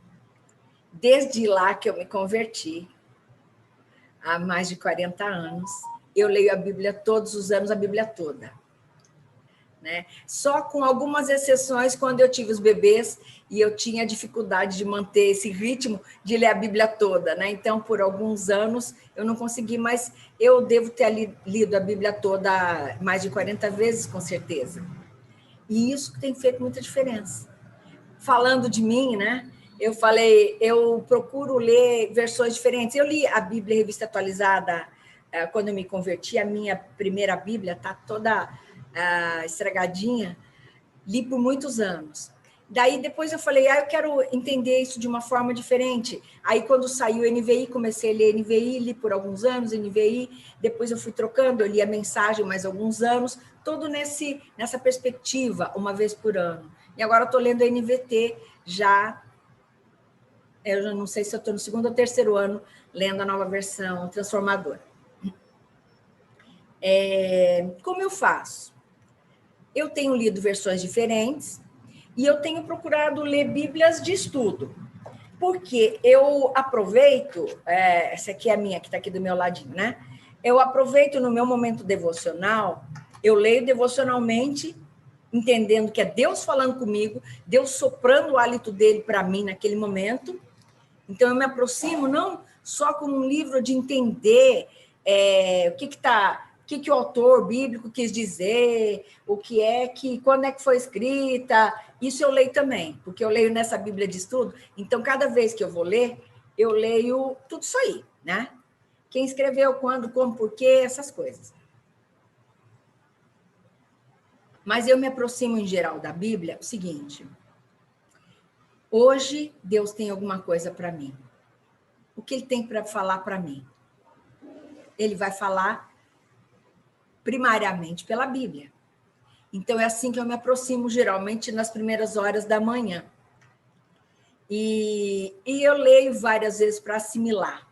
desde lá que eu me converti, há mais de 40 anos. Eu leio a Bíblia todos os anos, a Bíblia toda. Né? Só com algumas exceções, quando eu tive os bebês e eu tinha dificuldade de manter esse ritmo de ler a Bíblia toda. Né? Então, por alguns anos, eu não consegui, mas eu devo ter lido a Bíblia toda mais de 40 vezes, com certeza. E isso tem feito muita diferença. Falando de mim, né? Eu procuro ler versões diferentes. Eu li a Bíblia Revista Atualizada quando eu me converti, a minha primeira Bíblia está toda estragadinha, li por muitos anos. Daí depois eu falei, eu quero entender isso de uma forma diferente. Aí quando saiu o NVI, comecei a ler NVI, li por alguns anos NVI, depois eu fui trocando, eu li a Mensagem mais alguns anos, todo nessa perspectiva, uma vez por ano. E agora eu estou lendo a NVT eu já não sei se eu estou no segundo ou terceiro ano, lendo a nova versão transformadora. Como eu faço? Eu tenho lido versões diferentes e eu tenho procurado ler Bíblias de estudo, porque eu aproveito, essa aqui é a minha, que está aqui do meu ladinho, né? Eu aproveito no meu momento devocional, eu leio devocionalmente, entendendo que é Deus falando comigo, Deus soprando o hálito dele para mim naquele momento. Então, eu me aproximo não só como um livro de entender o que o autor bíblico quis dizer, quando é que foi escrita, isso eu leio também, porque eu leio nessa Bíblia de estudo, então cada vez que eu vou ler, eu leio tudo isso aí, né? Quem escreveu, quando, como, por quê, essas coisas. Mas eu me aproximo em geral da Bíblia, o seguinte, hoje Deus tem alguma coisa para mim. O que ele tem para falar para mim? Ele vai falar primariamente pela Bíblia. Então, é assim que eu me aproximo, geralmente, nas primeiras horas da manhã. E eu leio várias vezes para assimilar.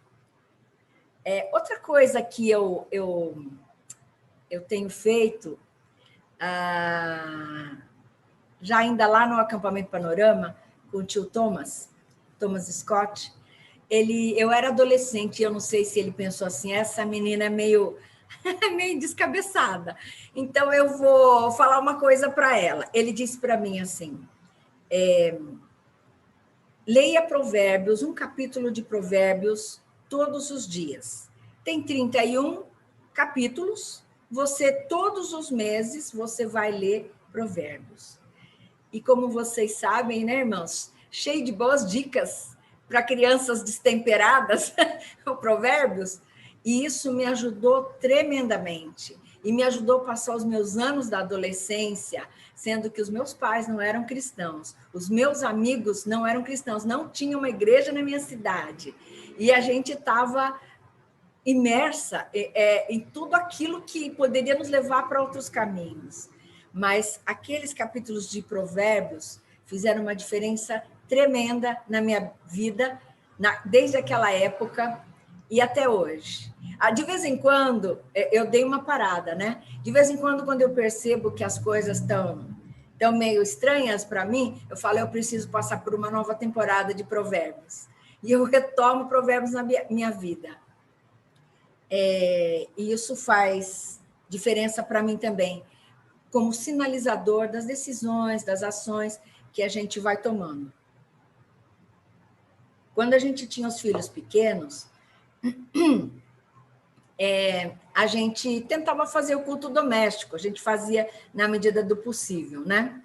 Outra coisa que eu tenho feito, já ainda lá no Acampamento Panorama, com o tio Thomas Scott, eu era adolescente, e eu não sei se ele pensou assim, essa menina é meio descabeçada. Então, eu vou falar uma coisa para ela. Ele disse para mim assim, leia Provérbios, um capítulo de Provérbios todos os dias. Tem 31 capítulos, todos os meses, você vai ler Provérbios. E como vocês sabem, né, irmãos? Cheio de boas dicas para crianças destemperadas, o Provérbios. E isso me ajudou tremendamente. E me ajudou a passar os meus anos da adolescência, sendo que os meus pais não eram cristãos, os meus amigos não eram cristãos, não tinha uma igreja na minha cidade. E a gente estava imersa em tudo aquilo que poderia nos levar para outros caminhos. Mas aqueles capítulos de Provérbios fizeram uma diferença tremenda na minha vida, desde aquela época e até hoje. De vez em quando, eu dei uma parada, né? De vez em quando eu percebo que as coisas estão meio estranhas para mim, eu falo, eu preciso passar por uma nova temporada de Provérbios. E eu retomo Provérbios na minha vida. E isso faz diferença para mim também, como sinalizador das decisões, das ações que a gente vai tomando. Quando a gente tinha os filhos pequenos, a gente tentava fazer o culto doméstico, a gente fazia na medida do possível, né?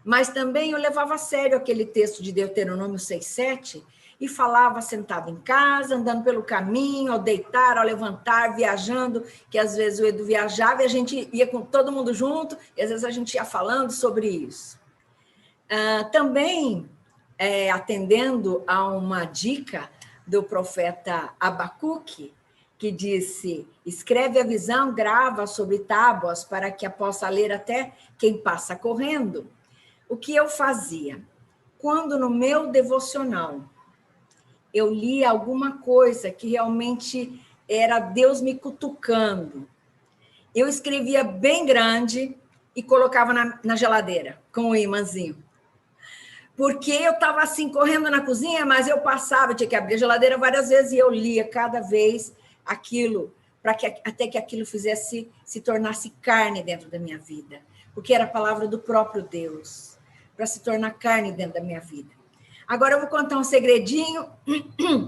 Mas também eu levava a sério aquele texto de Deuteronômio 6:7 e falava sentado em casa, andando pelo caminho, ao deitar, ao levantar, viajando, que às vezes o Edu viajava e a gente ia com todo mundo junto, e às vezes a gente ia falando sobre isso. Também, atendendo a uma dica do profeta Abacuque, que disse, escreve a visão, grava sobre tábuas, para que a possa ler até quem passa correndo. O que eu fazia? Quando no meu devocional eu lia alguma coisa que realmente era Deus me cutucando, eu escrevia bem grande, e colocava na geladeira com o imãzinho. Porque eu estava assim, correndo na cozinha, mas eu passava, eu tinha que abrir a geladeira várias vezes e eu lia cada vez aquilo, até que aquilo se tornasse carne dentro da minha vida. Porque era a palavra do próprio Deus, para se tornar carne dentro da minha vida. Agora eu vou contar um segredinho,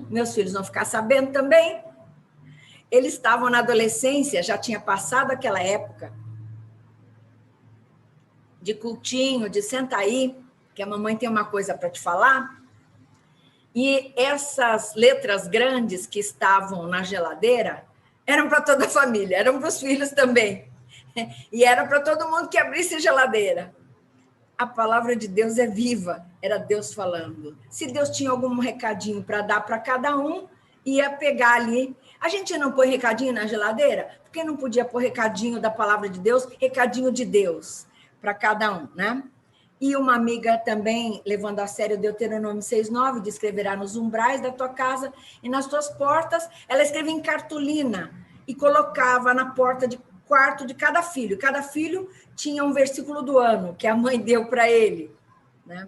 meus filhos vão ficar sabendo também. Eles estavam na adolescência, já tinha passado aquela época de cultinho, de senta aí, que a mamãe tem uma coisa para te falar. E essas letras grandes que estavam na geladeira eram para toda a família, eram para os filhos também. E era para todo mundo que abrisse a geladeira. A palavra de Deus é viva, era Deus falando. Se Deus tinha algum recadinho para dar para cada um, ia pegar ali. A gente não põe recadinho na geladeira? Porque não podia pôr recadinho da palavra de Deus, recadinho de Deus para cada um, né? E uma amiga também, levando a sério Deuteronômio 6,9, de escreverá nos umbrais da tua casa e nas tuas portas, ela escrevia em cartolina e colocava na porta de quarto de cada filho. Cada filho tinha um versículo do ano que a mãe deu para ele, né?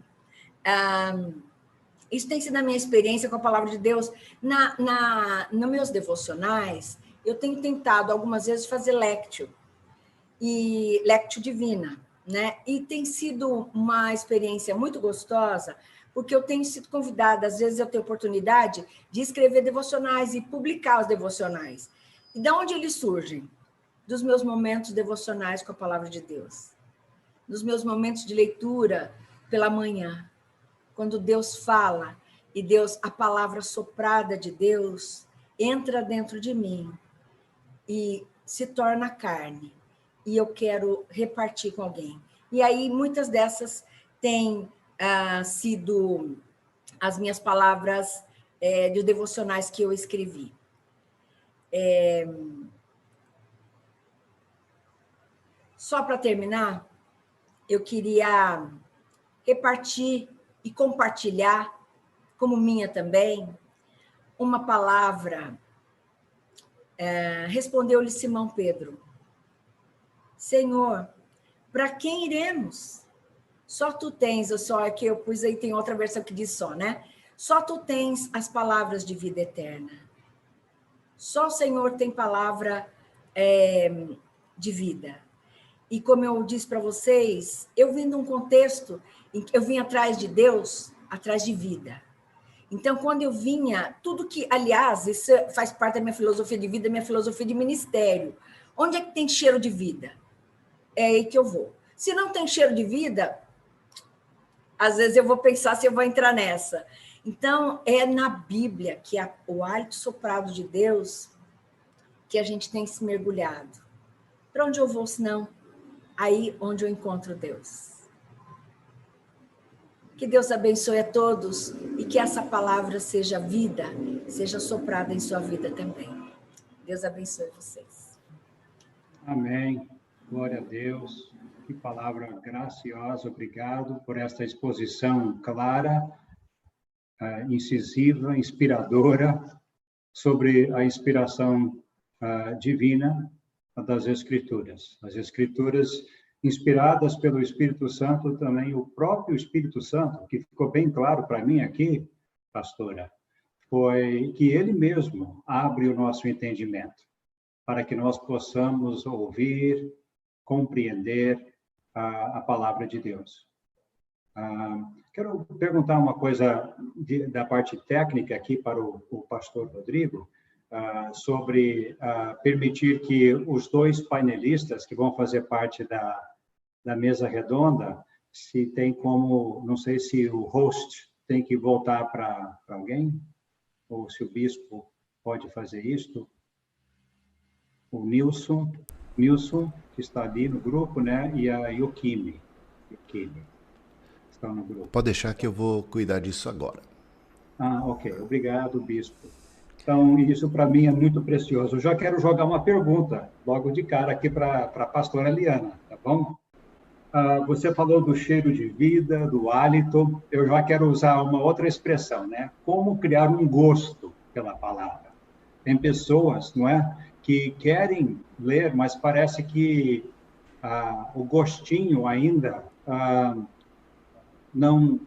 Isso tem sido a minha experiência com a palavra de Deus. Nos meus devocionais, eu tenho tentado algumas vezes fazer lectio divina, né? E tem sido uma experiência muito gostosa, porque eu tenho sido convidada, às vezes eu tenho oportunidade de escrever devocionais e publicar os devocionais. E de onde eles surgem? Dos meus momentos devocionais com a palavra de Deus. Dos meus momentos de leitura pela manhã, quando Deus fala e a palavra soprada de Deus entra dentro de mim e se torna carne. E eu quero repartir com alguém. E aí, muitas dessas têm sido as minhas palavras de devocionais que eu escrevi. Só para terminar, eu queria repartir e compartilhar, como minha também, uma palavra. Respondeu-lhe Simão Pedro: Senhor, para quem iremos? Só tu tens, aqui eu pus aí, tem outra versão que diz só, né? Só tu tens as palavras de vida eterna. Só o Senhor tem palavra de vida. E como eu disse para vocês, eu vim de um contexto em que eu vim atrás de Deus, atrás de vida. Então, quando eu vinha, tudo que, aliás, isso faz parte da minha filosofia de vida, minha filosofia de ministério. Onde é que tem cheiro de vida? É aí que eu vou. Se não tem cheiro de vida, às vezes eu vou pensar se eu vou entrar nessa. Então, é na Bíblia que o hálito soprado de Deus que a gente tem se mergulhado. Para onde eu vou, senão? Aí onde eu encontro Deus. Que Deus abençoe a todos e que essa palavra seja vida, seja soprada em sua vida também. Deus abençoe vocês. Amém. Glória a Deus. Que palavra graciosa. Obrigado por esta exposição clara, incisiva, inspiradora, sobre a inspiração divina das Escrituras. As Escrituras inspiradas pelo Espírito Santo, também o próprio Espírito Santo, que ficou bem claro para mim aqui, pastora, foi que ele mesmo abre o nosso entendimento, para que nós possamos ouvir, compreender a palavra de Deus. Quero perguntar uma coisa da parte técnica aqui para o pastor Rodrigo, sobre permitir que os dois painelistas que vão fazer parte da mesa redonda, se tem como, não sei se o host tem que voltar para alguém, ou se o bispo pode fazer isto. O Nilson, que está ali no grupo, né? E a Yukimi estão no grupo. Pode deixar que eu vou cuidar disso agora. Ok. Obrigado, bispo. Então, isso para mim é muito precioso. Eu já quero jogar uma pergunta, logo de cara, aqui para a pastora Liana, tá bom? Você falou do cheiro de vida, do hálito. Eu já quero usar uma outra expressão, né? Como criar um gosto pela palavra. Tem pessoas, não é, que querem ler, mas parece que o gostinho ainda não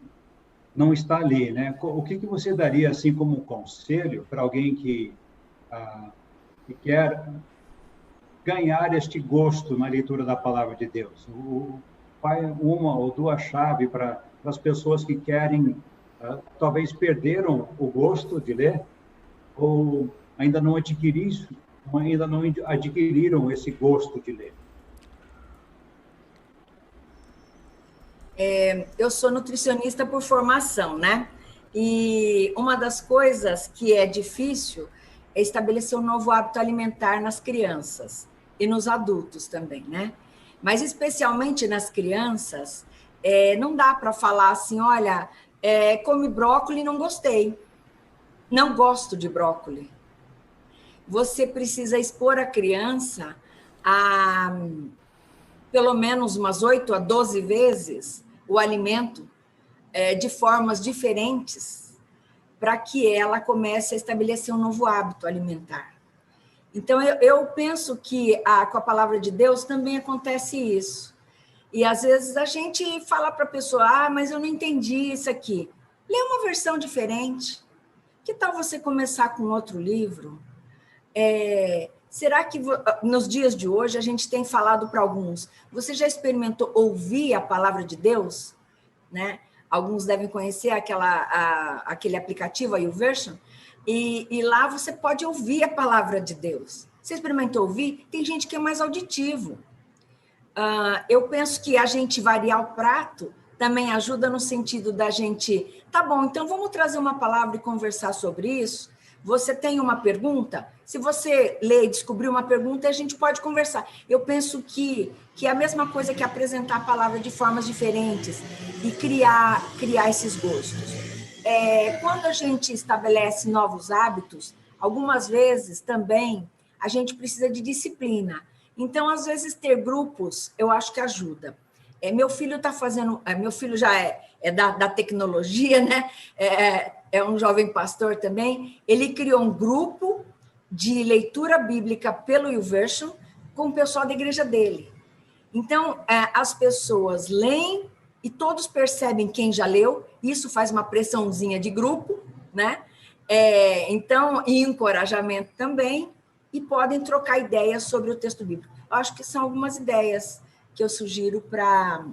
está ali, né? O que você daria assim como conselho para alguém que quer ganhar este gosto na leitura da palavra de Deus? Uma ou duas chaves para as pessoas que querem, talvez perderam o gosto de ler, ou ainda não adquiriram esse gosto de ler. Eu sou nutricionista por formação, né? E uma das coisas que é difícil é estabelecer um novo hábito alimentar nas crianças e nos adultos também, né? Mas especialmente nas crianças, não dá para falar assim, olha, come brócolis e não gostei, não gosto de brócolis. Você precisa expor a criança a pelo menos umas 8 a 12 vezes o alimento de formas diferentes para que ela comece a estabelecer um novo hábito alimentar. Então, eu penso que com a palavra de Deus também acontece isso. E, às vezes, a gente fala para a pessoa, mas eu não entendi isso aqui. Lê uma versão diferente. Que tal você começar com outro livro? Será que nos dias de hoje a gente tem falado para alguns, você já experimentou ouvir a palavra de Deus? Né? Alguns devem conhecer aquele aplicativo, a YouVersion, e lá você pode ouvir a palavra de Deus. Você experimentou ouvir? Tem gente que é mais auditivo. Eu penso que a gente variar o prato também ajuda no sentido da gente, tá bom, então vamos trazer uma palavra e conversar sobre isso. Você tem uma pergunta? Se você ler e descobrir uma pergunta, a gente pode conversar. Eu penso que é a mesma coisa que apresentar a palavra de formas diferentes e criar esses gostos. Quando a gente estabelece novos hábitos, algumas vezes também a gente precisa de disciplina. Então, às vezes, ter grupos, eu acho que ajuda. Meu filho está fazendo... meu filho já é da tecnologia, né? É um jovem pastor também. Ele criou um grupo de leitura bíblica pelo YouVersion com o pessoal da igreja dele. Então, as pessoas leem e todos percebem quem já leu. Isso faz uma pressãozinha de grupo, né? Então, e encorajamento também. E podem trocar ideias sobre o texto bíblico. Eu acho que são algumas ideias que eu sugiro para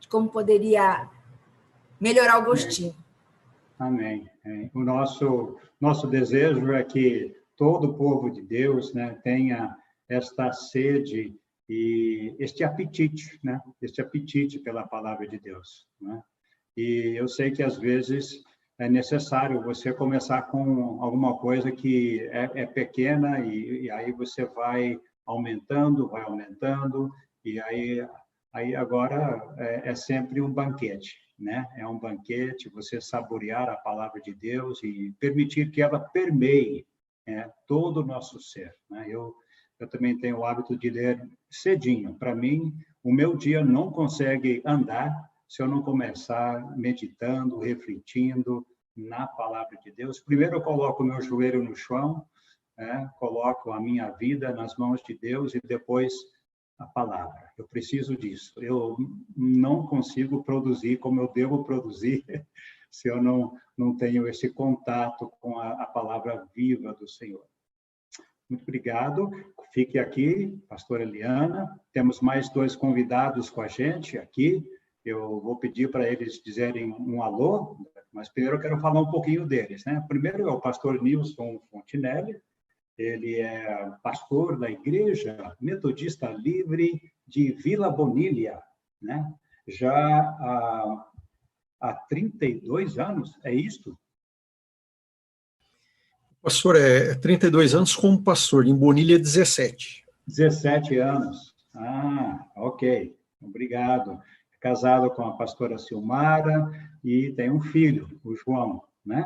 como poderia melhorar o gostinho. Amém. O nosso desejo é que todo o povo de Deus, né, tenha esta sede e este apetite, né, este apetite pela palavra de Deus, né? E eu sei que às vezes é necessário você começar com alguma coisa que é pequena e aí você vai aumentando, e aí agora é sempre um banquete, né? É um banquete, você saborear a palavra de Deus e permitir que ela permeie todo o nosso ser, né? Eu também tenho o hábito de ler cedinho. Para mim, o meu dia não consegue andar se eu não começar meditando, refletindo na palavra de Deus. Primeiro eu coloco o meu joelho no chão, coloco a minha vida nas mãos de Deus e depois a palavra. Eu preciso disso. Eu não consigo produzir como eu devo produzir se eu não tenho esse contato com a palavra viva do Senhor. Muito obrigado. Fique aqui, pastora Eliana. Temos mais 2 convidados com a gente aqui. Eu vou pedir para eles dizerem um alô, mas primeiro eu quero falar um pouquinho deles, né? Primeiro é o pastor Nilson Fontinelli. Ele é pastor da Igreja Metodista Livre de Vila Bonilha, né? Já há 32 anos, é isto? Pastor, 32 anos como pastor, em Bonilha 17. 17 anos. Ok. Obrigado. Casado com a pastora Silmara e tem um filho, o João, né?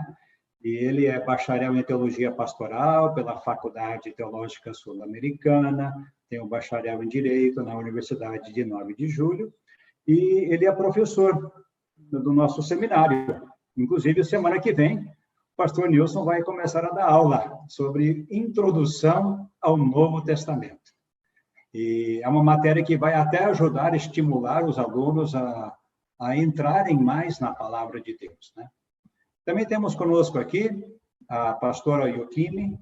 E ele é bacharel em Teologia Pastoral pela Faculdade Teológica Sul-Americana, tem um bacharel em Direito na Universidade de 9 de Julho, e ele é professor do nosso seminário. Inclusive, semana que vem, o pastor Nilson vai começar a dar aula sobre Introdução ao Novo Testamento. E é uma matéria que vai até ajudar a estimular os alunos a entrarem mais na palavra de Deus, né? Também temos conosco aqui a pastora Yukimi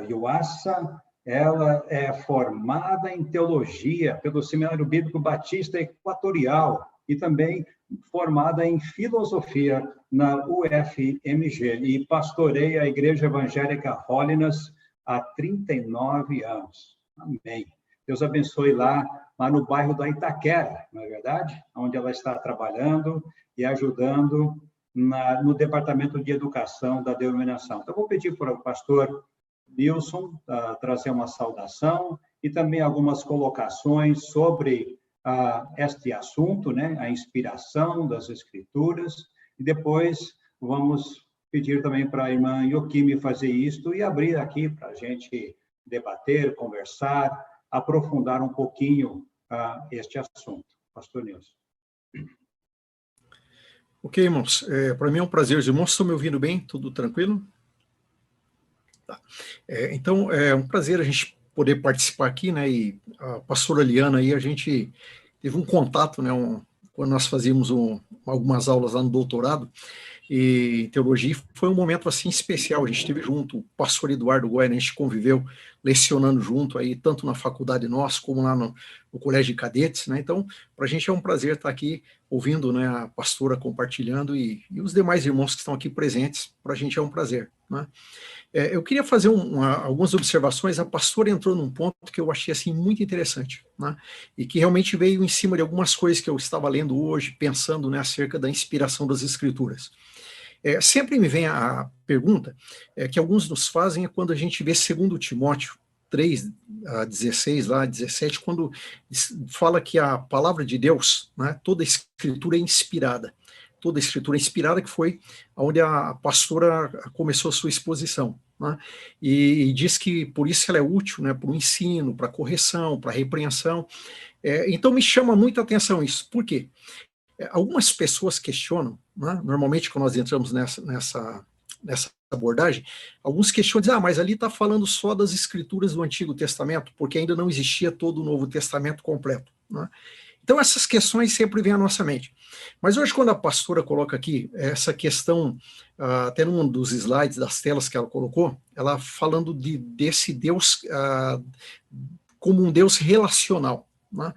Yuasa. Ela é formada em teologia pelo Seminário Bíblico Batista Equatorial e também formada em filosofia na UFMG e pastoreia a Igreja Evangélica Holiness há 39 anos. Amém. Deus abençoe lá no bairro da Itaquera, não é verdade? Onde ela está trabalhando e ajudando no Departamento de Educação da denominação. Então, vou pedir para o pastor Nilson trazer uma saudação e também algumas colocações sobre este assunto, né? A inspiração das Escrituras, e depois vamos pedir também para a irmã Yukimi fazer isto e abrir aqui para a gente debater, conversar, aprofundar um pouquinho este assunto. Pastor Nilson. Ok, irmãos. Para mim é um prazer. Os irmãos estão me ouvindo bem? Tudo tranquilo? Tá. Então, é um prazer a gente poder participar aqui, né? E a pastora Liana aí, a gente teve um contato, né? Quando nós fazíamos algumas aulas lá no doutorado, e em teologia, foi um momento assim especial. A gente esteve junto, o pastor Eduardo Goya, né, a gente conviveu lecionando junto aí, tanto na faculdade nossa, como lá no colégio de cadetes, né? Então, para a gente é um prazer estar aqui ouvindo, né, a pastora compartilhando e os demais irmãos que estão aqui presentes. Para a gente é um prazer, né? Eu queria fazer algumas observações. A pastora entrou num ponto que eu achei assim muito interessante, né? E que realmente veio em cima de algumas coisas que eu estava lendo hoje, pensando, né, acerca da inspiração das Escrituras. Sempre me vem a pergunta que alguns nos fazem quando a gente vê 2 Timóteo 3, 16, lá, 17, quando fala que a palavra de Deus, né, toda a Escritura é inspirada. Toda a Escritura é inspirada, que foi onde a pastora começou a sua exposição, né? E diz que por isso ela é útil, né, para o ensino, para a correção, para a repreensão. Então me chama muita atenção isso. Por quê? Algumas pessoas questionam, né, normalmente quando nós entramos nessa abordagem, alguns questionam, dizem, mas ali está falando só das Escrituras do Antigo Testamento, porque ainda não existia todo o Novo Testamento completo, né? Então, essas questões sempre vêm à nossa mente. Mas hoje, quando a pastora coloca aqui essa questão, até num dos slides das telas que ela colocou, ela falando desse Deus como um Deus relacional, né?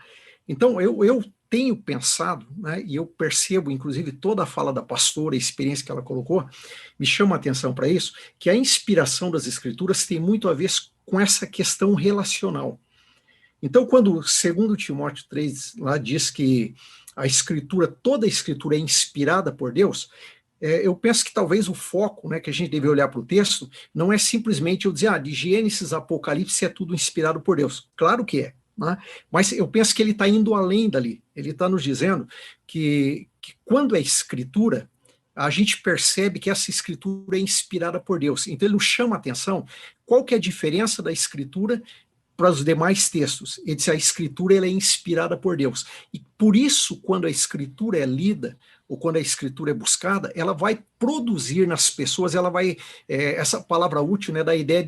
Então, eu tenho pensado, né, e eu percebo, inclusive, toda a fala da pastora, a experiência que ela colocou, me chama a atenção para isso, que a inspiração das Escrituras tem muito a ver com essa questão relacional. Então, quando 2 Timóteo 3 lá diz que a Escritura, toda a Escritura é inspirada por Deus, eu penso que talvez o foco, né, que a gente deve olhar para o texto, não é simplesmente eu dizer, de Gênesis a Apocalipse é tudo inspirado por Deus. Claro que é, né? Mas eu penso que ele está indo além dali. Ele está nos dizendo que quando é Escritura, a gente percebe que essa Escritura é inspirada por Deus. Então ele nos chama a atenção qual que é a diferença da Escritura para os demais textos. Ele diz, a Escritura ela é inspirada por Deus. E por isso, quando a Escritura é lida, ou quando a Escritura é buscada, ela vai produzir nas pessoas, ela vai, essa palavra útil, né, da ideia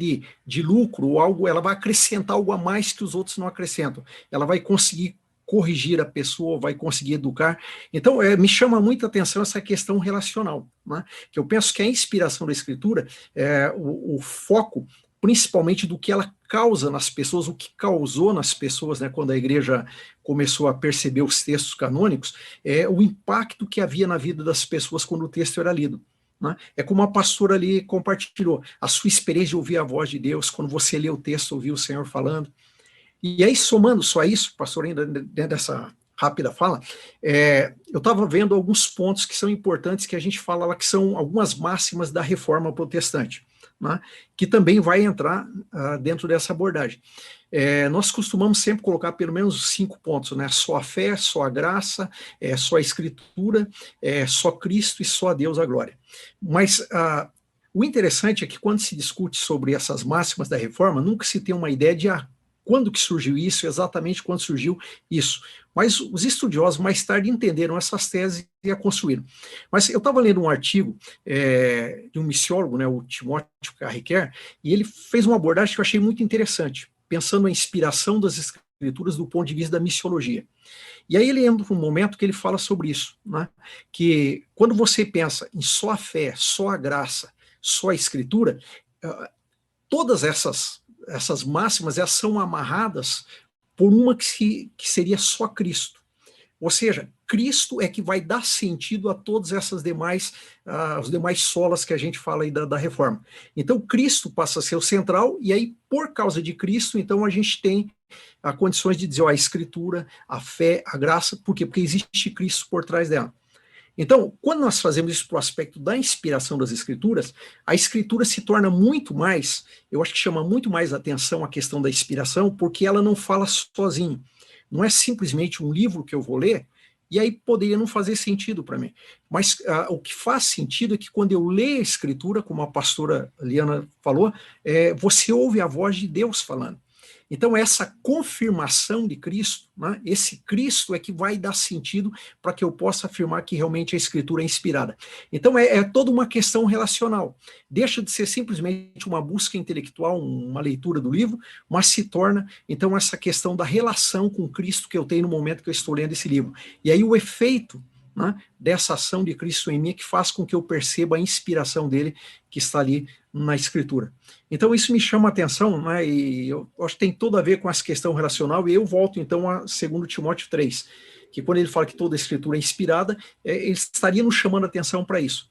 de lucro, ou algo, ela vai acrescentar algo a mais que os outros não acrescentam. Ela vai conseguir corrigir a pessoa, vai conseguir educar. Então, me chama muita atenção essa questão relacional, né? Que eu penso que a inspiração da Escritura, o foco, principalmente do que ela causa nas pessoas, o que causou nas pessoas, né, quando a igreja começou a perceber os textos canônicos, o impacto que havia na vida das pessoas quando o texto era lido, né? É como a pastora ali compartilhou, a sua experiência de ouvir a voz de Deus, quando você lê o texto, ouvir o Senhor falando. E aí, somando só isso, pastor, ainda dentro dessa rápida fala, eu estava vendo alguns pontos que são importantes, que a gente fala lá, que são algumas máximas da Reforma Protestante, né, que também vai entrar dentro dessa abordagem. Nós costumamos sempre colocar pelo menos 5 pontos, né? Só a fé, só a graça, só a Escritura, só Cristo e só a Deus a glória. Mas o interessante é que quando se discute sobre essas máximas da Reforma, nunca se tem uma ideia de quando que surgiu isso, exatamente quando surgiu isso. Mas os estudiosos mais tarde entenderam essas teses e a construíram. Mas eu estava lendo um artigo de um missiólogo, né, o Timóteo Carriquer, e ele fez uma abordagem que eu achei muito interessante. pensando a inspiração das Escrituras do ponto de vista da missiologia. E aí ele entra num momento que ele fala sobre isso, né? Que quando você pensa em só a fé, só a graça, só a Escritura, todas essas máximas, elas são amarradas por uma que seria só Cristo. Ou seja, Cristo é que vai dar sentido a todas essas demais, os demais solas que a gente fala aí da reforma. Então, Cristo passa a ser o central, e aí, por causa de Cristo, então a gente tem condições de dizer, a Escritura, a fé, a graça, por quê? Porque existe Cristo por trás dela. Então, quando nós fazemos isso para o aspecto da inspiração das Escrituras, a Escritura se torna muito mais, eu acho que chama muito mais atenção a questão da inspiração, porque ela não fala sozinho. Não é simplesmente um livro que eu vou ler, e aí poderia não fazer sentido para mim. Mas o que faz sentido é que quando eu leio a Escritura, como a pastora Liana falou, você ouve a voz de Deus falando. Então, essa confirmação de Cristo, né, esse Cristo é que vai dar sentido para que eu possa afirmar que realmente a Escritura é inspirada. Então, é toda uma questão relacional. Deixa de ser simplesmente uma busca intelectual, uma leitura do livro, mas se torna, então, essa questão da relação com Cristo que eu tenho no momento que eu estou lendo esse livro. E aí o efeito, né, dessa ação de Cristo em mim é que faz com que eu perceba a inspiração dele que está ali na Escritura. Então isso me chama a atenção, né, e eu acho que tem tudo a ver com essa questão relacional, e eu volto então a 2 Timóteo 3, que quando ele fala que toda a Escritura é inspirada, ele estaria nos chamando a atenção para isso.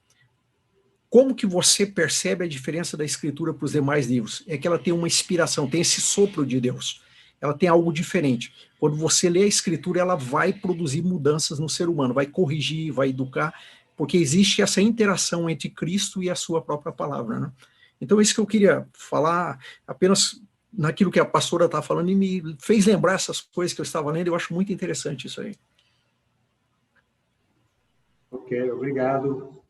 Como que você percebe a diferença da Escritura para os demais livros? É que ela tem uma inspiração, tem esse sopro de Deus. Ela tem algo diferente. Quando você lê a Escritura, ela vai produzir mudanças no ser humano, vai corrigir, vai educar, porque existe essa interação entre Cristo e a sua própria palavra, né? Então, é isso que eu queria falar, apenas naquilo que a pastora estava falando, e me fez lembrar essas coisas que eu estava lendo, eu acho muito interessante isso aí. Ok, obrigado,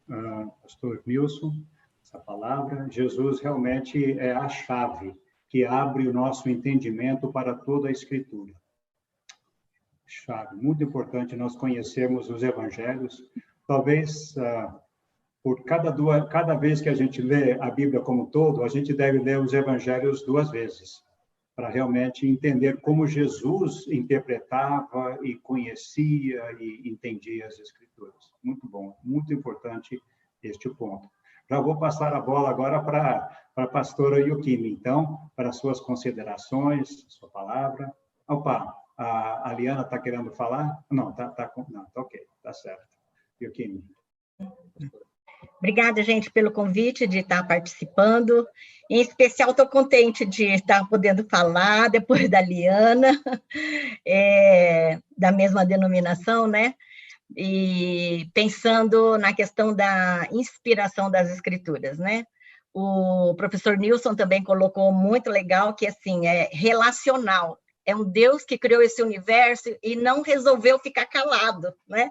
pastor Nilson, essa palavra. Jesus realmente é a chave que abre o nosso entendimento para toda a Escritura. Chave, muito importante nós conhecermos os evangelhos. Talvez, por cada vez que a gente lê a Bíblia como um todo, a gente deve ler os evangelhos 2 vezes, para realmente entender como Jesus interpretava e conhecia e entendia as Escrituras. Muito bom, muito importante este ponto. Já vou passar a bola agora para a pastora Yukimi, então, para suas considerações, sua palavra. Opa, a Liana está querendo falar? Não, tá ok, tá certo. Yukimi. Obrigada, gente, pelo convite de estar participando. Em especial, estou contente de estar podendo falar depois da Liana, da mesma denominação, né? E pensando na questão da inspiração das Escrituras, né? O professor Nilson também colocou muito legal que, assim, é relacional. É um Deus que criou esse universo e não resolveu ficar calado, né?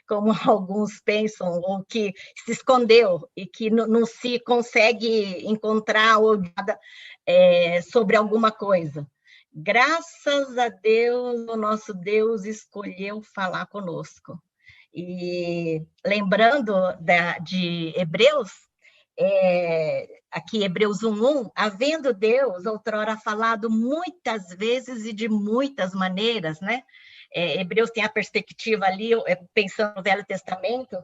Como alguns pensam, ou que se escondeu e que não se consegue encontrar ou sobre alguma coisa. Graças a Deus, o nosso Deus escolheu falar conosco. E lembrando de Hebreus, aqui Hebreus 1:1, havendo Deus outrora falado muitas vezes e de muitas maneiras, né? Hebreus tem a perspectiva ali, pensando no Velho Testamento,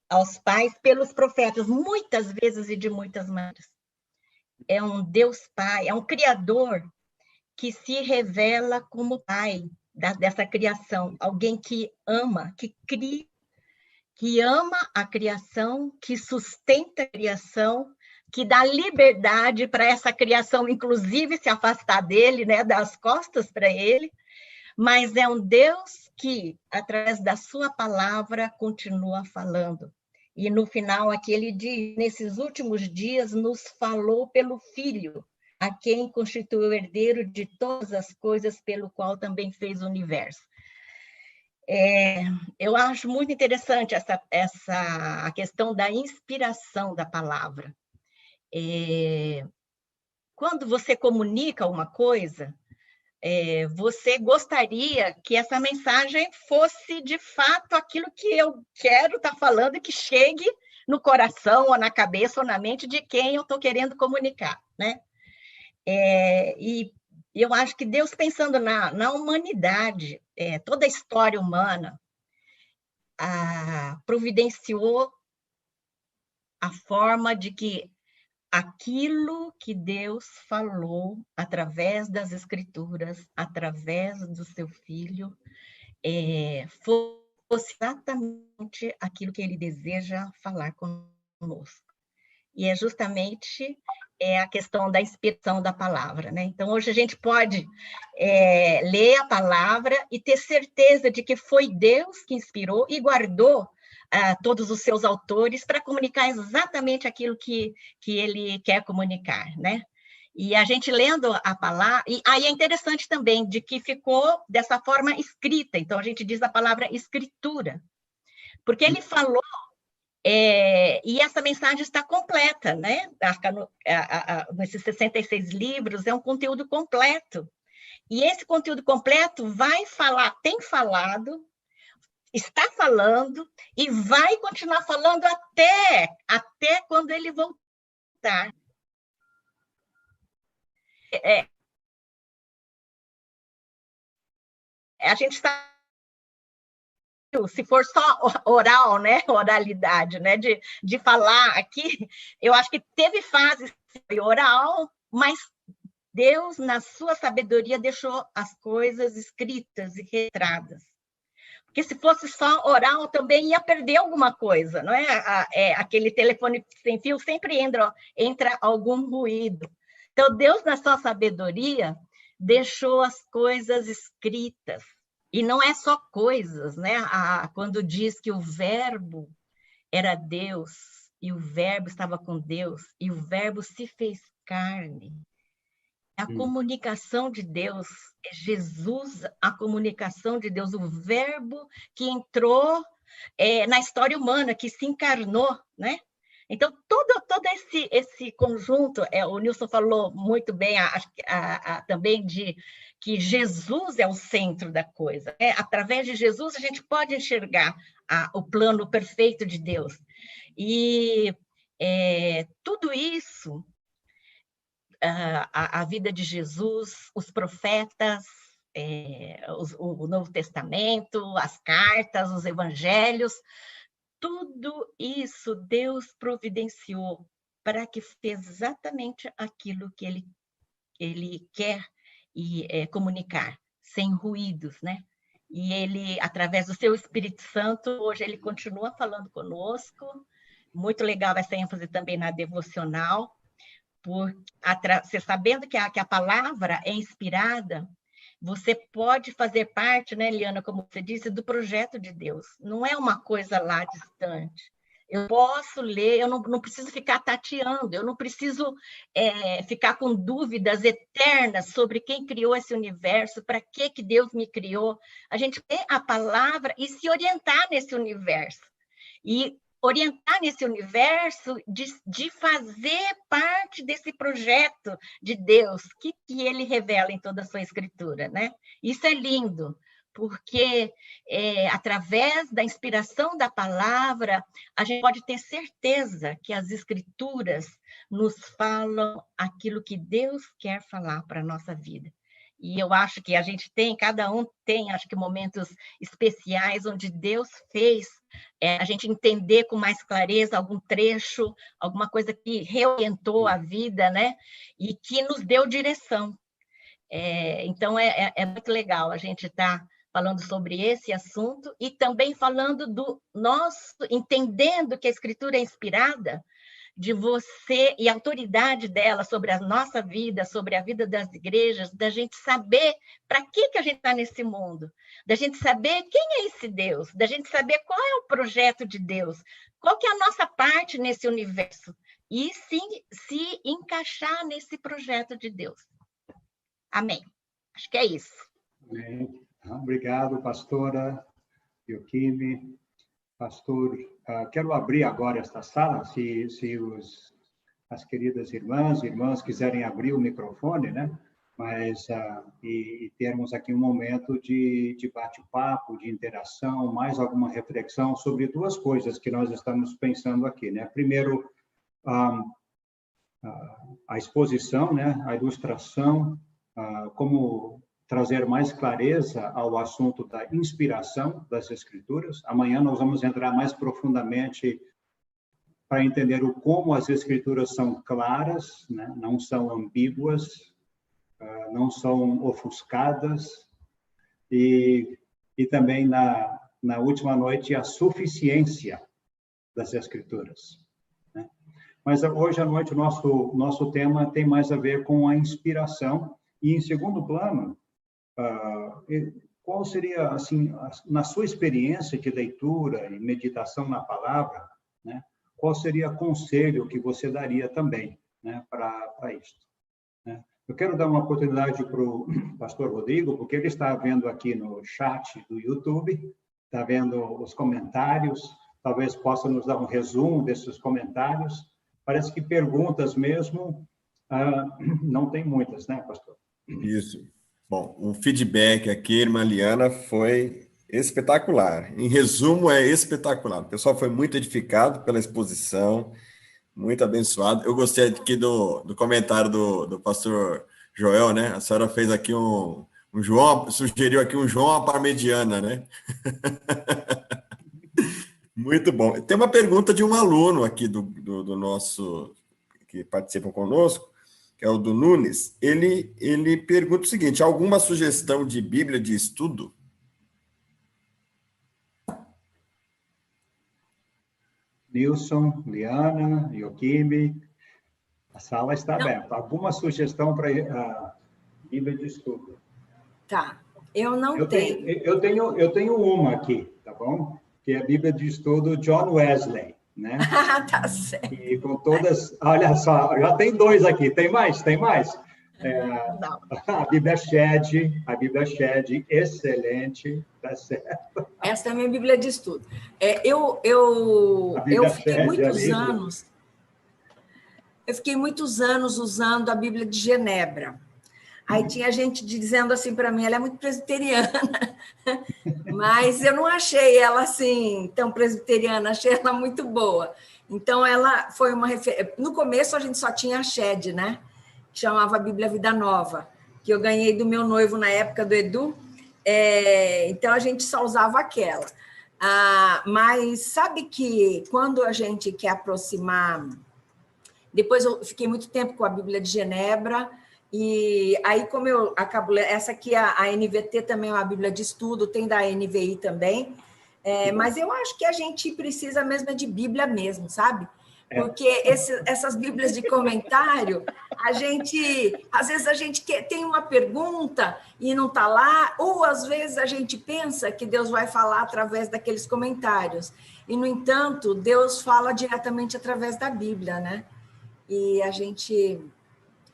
aos pais pelos profetas, muitas vezes e de muitas maneiras. É um Deus Pai, é um Criador que se revela como Pai dessa criação, alguém que ama, que cria, que ama a criação, que sustenta a criação, que dá liberdade para essa criação, inclusive, se afastar dele, né, das costas para ele, mas é um Deus que, através da sua palavra, continua falando. E no final aqui ele diz, nesses últimos dias nos falou pelo Filho, a quem constituiu o herdeiro de todas as coisas, pelo qual também fez o universo. Eu acho muito interessante a questão da inspiração da palavra. Quando você comunica uma coisa, você gostaria que essa mensagem fosse, de fato, aquilo que eu quero estar falando e que chegue no coração, ou na cabeça, ou na mente de quem eu estou querendo comunicar, né? E eu acho que Deus, pensando na humanidade, toda a história humana, providenciou a forma de que aquilo que Deus falou através das Escrituras, através do seu Filho, fosse exatamente aquilo que ele deseja falar conosco. E é justamente a questão da inspiração da palavra, né? Então, hoje a gente pode ler a palavra e ter certeza de que foi Deus que inspirou e guardou todos os seus autores para comunicar exatamente aquilo que ele quer comunicar, né? E a gente lendo a palavra... E aí é interessante também de que ficou dessa forma escrita. Então, a gente diz a palavra escritura. Porque ele falou... e essa mensagem está completa, né? Nesses 66 livros, é um conteúdo completo. E esse conteúdo completo vai falar, tem falado, está falando e vai continuar falando até quando ele voltar. A gente está... Se for só oral, né, oralidade, né, de falar aqui, eu acho que teve fases oral, mas Deus, na sua sabedoria, deixou as coisas escritas e registradas. Porque se fosse só oral, também ia perder alguma coisa, não é? Aquele telefone sem fio sempre entra algum ruído. Então, Deus, na sua sabedoria, deixou as coisas escritas. E não é só coisas, né? Quando diz que o verbo era Deus, e o verbo estava com Deus, e o verbo se fez carne. A comunicação de Deus, é Jesus, a comunicação de Deus, o verbo que entrou na história humana, que se encarnou, né? Então, todo esse conjunto, o Nilson falou muito bem também de que Jesus é o centro da coisa. Através de Jesus, a gente pode enxergar o plano perfeito de Deus. E tudo isso, a vida de Jesus, os profetas, o Novo Testamento, as cartas, os evangelhos, tudo isso Deus providenciou para que fez exatamente aquilo que ele quer comunicar, sem ruídos, né? E ele, através do seu Espírito Santo, hoje ele continua falando conosco. Muito legal essa ênfase também na devocional, porque você sabendo que a palavra é inspirada, você pode fazer parte, né, Eliana, como você disse, do projeto de Deus. Não é uma coisa lá distante. Eu posso ler, eu não preciso ficar tateando, eu não preciso ficar com dúvidas eternas sobre quem criou esse universo, para que Deus me criou. A gente lê a palavra e se orientar nesse universo. E orientar nesse universo de fazer parte desse projeto de Deus que ele revela em toda a sua escritura, né? Isso é lindo, porque através da inspiração da palavra, a gente pode ter certeza que as escrituras nos falam aquilo que Deus quer falar para a nossa vida. E eu acho que a gente cada um tem, acho que momentos especiais onde Deus fez a gente entender com mais clareza algum trecho, alguma coisa que reorientou a vida, né? E que nos deu direção. Então, é muito legal a gente estar falando sobre esse assunto e também falando do nosso, entendendo que a Escritura é inspirada, de você e a autoridade dela sobre a nossa vida, sobre a vida das igrejas, da gente saber para que a gente está nesse mundo, da gente saber quem é esse Deus, da gente saber qual é o projeto de Deus, qual que é a nossa parte nesse universo, e sim, se encaixar nesse projeto de Deus. Amém. Acho que é isso. Amém. Obrigado, pastora Joaquim. Pastor, quero abrir agora esta sala, se as queridas irmãs quiserem abrir o microfone, né? Mas, e termos aqui um momento de bate-papo, de interação, mais alguma reflexão sobre duas coisas que nós estamos pensando aqui, né? Primeiro, a exposição, né, a ilustração, como trazer mais clareza ao assunto da inspiração das Escrituras. Amanhã nós vamos entrar mais profundamente para entender como as Escrituras são claras, né, não são ambíguas, não são ofuscadas, e também na última noite a suficiência das Escrituras. Mas hoje à noite o nosso tema tem mais a ver com a inspiração. E em segundo plano, qual seria, assim, na sua experiência de leitura e meditação na palavra, né, qual seria o conselho que você daria também, né, para isto? Né? Eu quero dar uma oportunidade para o pastor Rodrigo, porque ele está vendo aqui no chat do YouTube, está vendo os comentários, talvez possa nos dar um resumo desses comentários. Parece que perguntas mesmo, não tem muitas, né, pastor? Isso. Bom, o feedback aqui, irmã Liana, foi espetacular. Em resumo, é espetacular. O pessoal foi muito edificado pela exposição, muito abençoado. Eu gostei aqui do comentário do pastor Joel, né? A senhora fez aqui um João, sugeriu aqui um João à parmegiana, né? Muito bom. Tem uma pergunta de um aluno aqui do nosso, que participa conosco, que é o do Nunes. Ele pergunta o seguinte: alguma sugestão de Bíblia de estudo? Nilson, Liana, Joaquim, a sala está aberta. Alguma sugestão para a Bíblia de estudo? Tá, eu não tenho. Eu tenho uma aqui, tá bom? Que é a Bíblia de estudo John Wesley, né? Tá certo. E com todas... Olha só, já tem 2 aqui. Tem mais? Tem mais? Não. A Bíblia Shed, excelente, tá certo. Essa é a minha Bíblia de estudo. Eu fiquei muitos anos... Eu fiquei muitos anos usando a Bíblia de Genebra. Aí tinha gente dizendo assim para mim, ela é muito presbiteriana, mas eu não achei ela assim tão presbiteriana, achei ela muito boa. Então, ela foi uma referência. No começo, a gente só tinha a Shed, né? Que chamava Bíblia Vida Nova, que eu ganhei do meu noivo na época do Edu. Então, a gente só usava aquela. Mas sabe que quando a gente quer aproximar... Depois eu fiquei muito tempo com a Bíblia de Genebra, e aí como eu acabo... Essa aqui, a NVT também é uma Bíblia de estudo, tem da NVI também, mas eu acho que a gente precisa mesmo de Bíblia mesmo, sabe? Porque essas Bíblias de comentário, às vezes a gente tem uma pergunta e não está lá, ou às vezes a gente pensa que Deus vai falar através daqueles comentários, e, no entanto, Deus fala diretamente através da Bíblia, né? E a gente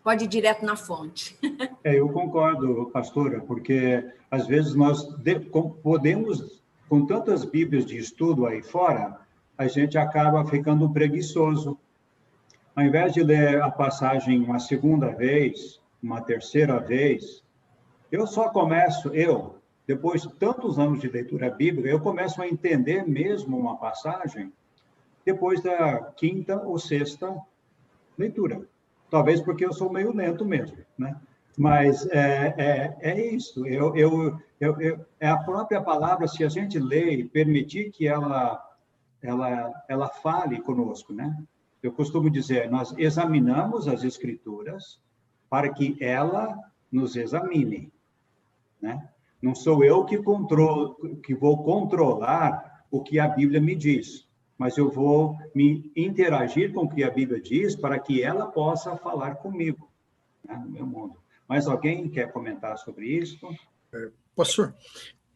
pode ir direto na fonte. Eu concordo, pastora, porque às vezes nós podemos, com tantas Bíblias de estudo aí fora, a gente acaba ficando preguiçoso. Ao invés de ler a passagem uma segunda vez, uma terceira vez, depois de tantos anos de leitura bíblica, eu começo a entender mesmo uma passagem depois da quinta ou sexta leitura. Talvez porque eu sou meio lento mesmo, né? Mas é isso. É a própria palavra, se a gente lê e permitir que ela fale conosco, né? Eu costumo dizer, nós examinamos as Escrituras para que ela nos examine, né? Não sou eu que vou controlar o que a Bíblia me diz, mas eu vou me interagir com o que a Bíblia diz para que ela possa falar comigo, né, no meu mundo. Mas alguém quer comentar sobre isso? Pastor,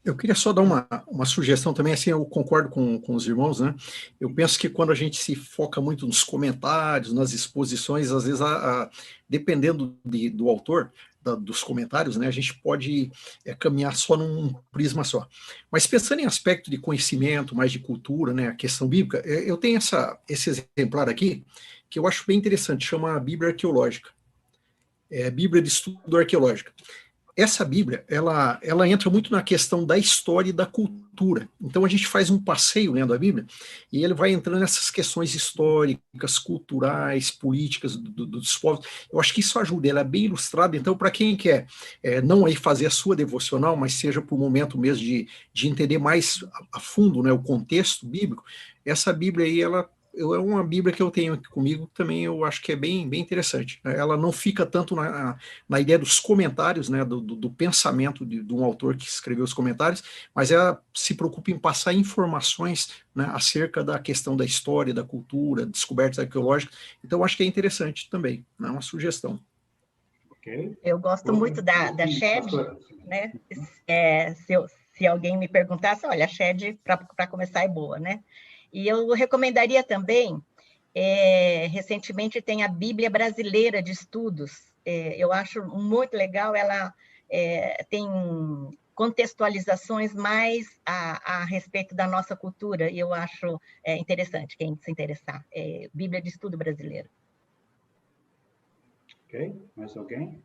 eu queria só dar uma sugestão também, assim, eu concordo com os irmãos, né? Eu penso que quando a gente se foca muito nos comentários, nas exposições, às vezes, dependendo do autor, dos comentários, né, a gente pode caminhar só num prisma só. Mas pensando em aspecto de conhecimento, mais de cultura, né, a questão bíblica, eu tenho esse exemplar aqui, que eu acho bem interessante, chama Bíblia Arqueológica. Bíblia de Estudo Arqueológica. essa Bíblia, ela entra muito na questão da história e da cultura. Então a gente faz um passeio lendo a Bíblia e ele vai entrando nessas questões históricas, culturais, políticas dos povos. Eu acho que isso ajuda, ela é bem ilustrada. Então, para quem quer não aí fazer a sua devocional, mas seja por um momento mesmo de entender mais a fundo, né, o contexto bíblico, essa Bíblia aí, é uma Bíblia que eu tenho aqui comigo, também eu acho que é bem, bem interessante. Ela não fica tanto na ideia dos comentários, né, do pensamento de um autor que escreveu os comentários, mas ela se preocupa em passar informações, né, acerca da questão da história, da cultura, descobertas arqueológicas. Então, eu acho que é interessante também, né, uma sugestão. Ok. Eu gosto muito da Shed, né? Se alguém me perguntasse, olha, a Shed, para começar, é boa, né? E eu recomendaria também, recentemente tem a Bíblia Brasileira de Estudos, eu acho muito legal, ela tem contextualizações mais a respeito da nossa cultura, e eu acho interessante quem se interessar. Bíblia de Estudo Brasileira. Ok, mais alguém?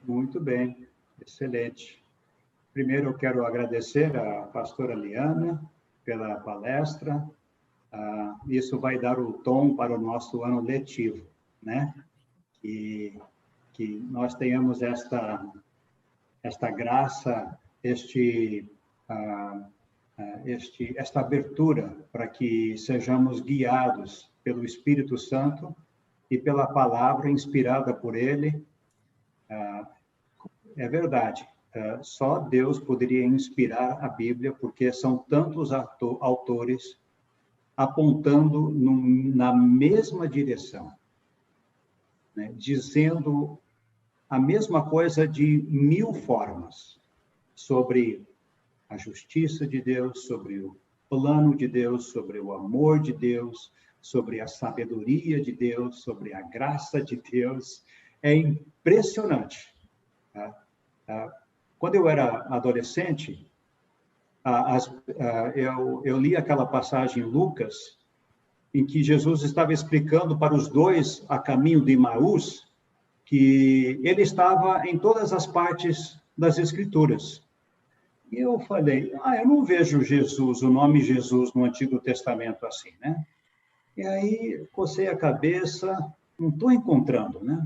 Muito bem, excelente. Primeiro, eu quero agradecer à pastora Liana pela palestra. Isso vai dar o tom para o nosso ano letivo, né? E que nós tenhamos esta graça, esta abertura para que sejamos guiados pelo Espírito Santo e pela palavra inspirada por Ele. É verdade, só Deus poderia inspirar a Bíblia, porque são tantos autores apontando na mesma direção, né? Dizendo a mesma coisa de 1000 formas, sobre a justiça de Deus, sobre o plano de Deus, sobre o amor de Deus, sobre a sabedoria de Deus, sobre a graça de Deus. É impressionante. Quando eu era adolescente, eu li aquela passagem em Lucas, em que Jesus estava explicando para os dois a caminho de Emaús, que ele estava em todas as partes das Escrituras. E eu falei, eu não vejo Jesus, o nome Jesus no Antigo Testamento assim, né? E aí, cocei a cabeça, não estou encontrando, né?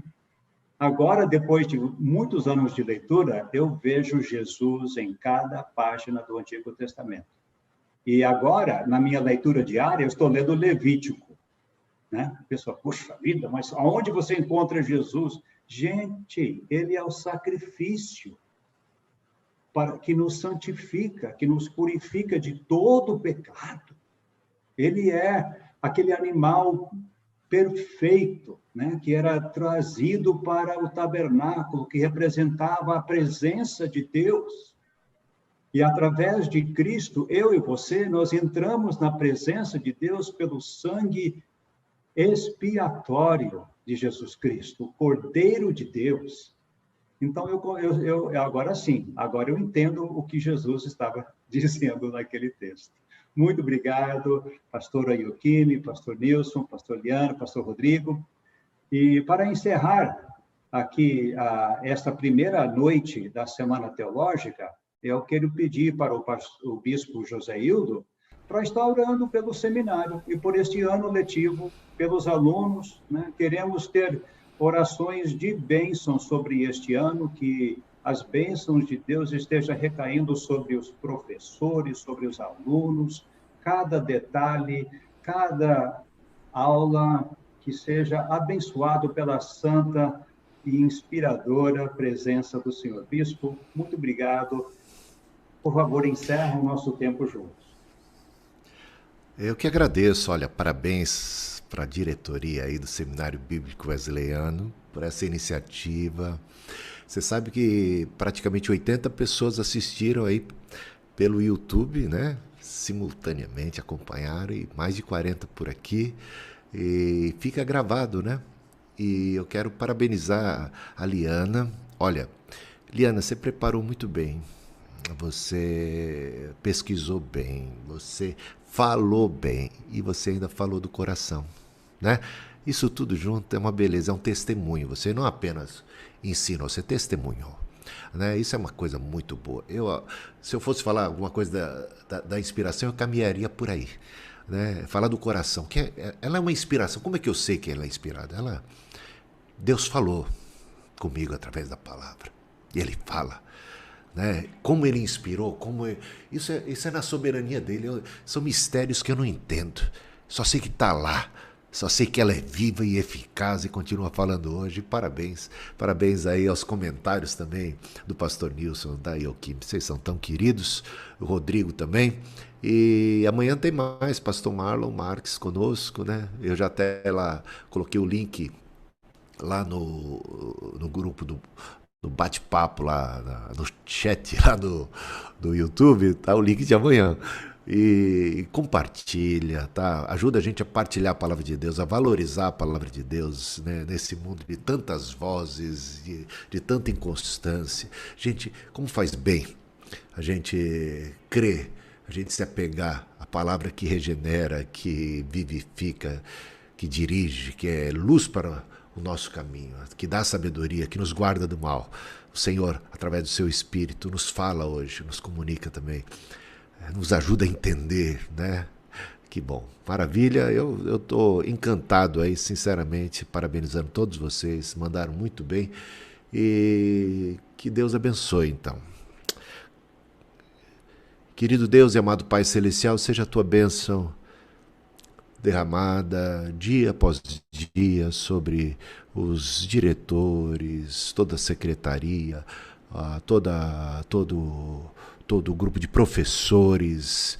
Agora, depois de muitos anos de leitura, eu vejo Jesus em cada página do Antigo Testamento. E agora, na minha leitura diária, eu estou lendo Levítico, né? A pessoa, puxa vida, mas aonde você encontra Jesus? Gente, ele é o sacrifício que nos santifica, que nos purifica de todo o pecado. Ele é aquele animal perfeito, né, que era trazido para o tabernáculo, que representava a presença de Deus. E através de Cristo, eu e você, nós entramos na presença de Deus pelo sangue expiatório de Jesus Cristo, o Cordeiro de Deus. Então, agora sim, agora eu entendo o que Jesus estava dizendo naquele texto. Muito obrigado, pastora Yokimi, pastor Nilson, pastor Liana, pastor Rodrigo. E para encerrar aqui esta primeira noite da Semana Teológica, eu quero pedir para o bispo José Hildo para estar orando pelo seminário e por este ano letivo, pelos alunos, né? Queremos ter orações de bênção sobre este ano, que as bênçãos de Deus estejam recaindo sobre os professores, sobre os alunos, cada detalhe, cada aula, que seja abençoado pela santa e inspiradora presença do Senhor. Bispo, muito obrigado. Por favor, encerra o nosso tempo juntos. Eu que agradeço, olha, parabéns para a diretoria aí do Seminário Bíblico Wesleyano por essa iniciativa. Você sabe que praticamente 80 pessoas assistiram aí pelo YouTube, né? Simultaneamente acompanharam, e mais de 40 por aqui. E fica gravado, né? E eu quero parabenizar a Liana. Olha, Liana, você preparou muito bem. Você pesquisou bem, você falou bem e você ainda falou do coração, né? Isso tudo junto é uma beleza, é um testemunho. Você não apenas ensina, você testemunhou. Né? Isso é uma coisa muito boa. Se eu fosse falar alguma coisa da inspiração, eu caminharia por aí. Né? Falar do coração, ela é uma inspiração. Como é que eu sei que ela é inspirada? Deus falou comigo através da palavra. E Ele fala. Né? Como Ele inspirou, isso é na soberania dEle. São mistérios que eu não entendo. Só sei que está lá. Só sei que ela é viva e eficaz e continua falando hoje. Parabéns. Parabéns aí aos comentários também do pastor Nilson, da Ioquim. Vocês são tão queridos. O Rodrigo também. E amanhã tem mais, pastor Marlon Marques conosco, né? Eu já até lá coloquei o link lá no grupo no bate-papo lá, no chat lá do YouTube, tá o link de amanhã. E compartilha, tá? Ajuda a gente a partilhar a palavra de Deus, a valorizar a palavra de Deus, né? Nesse mundo de tantas vozes, de tanta inconstância. Gente, como faz bem a gente crer, a gente se apegar à palavra que regenera, que vivifica, que dirige, que é luz para o nosso caminho, que dá sabedoria, que nos guarda do mal. O Senhor, através do seu Espírito, nos fala hoje, nos comunica também, nos ajuda a entender, né? Que bom, maravilha, eu estou encantado aí, sinceramente, parabenizando todos vocês, mandaram muito bem e que Deus abençoe, então. Querido Deus e amado Pai Celestial, seja a tua bênção derramada dia após dia sobre os diretores, toda a secretaria, todo o grupo de professores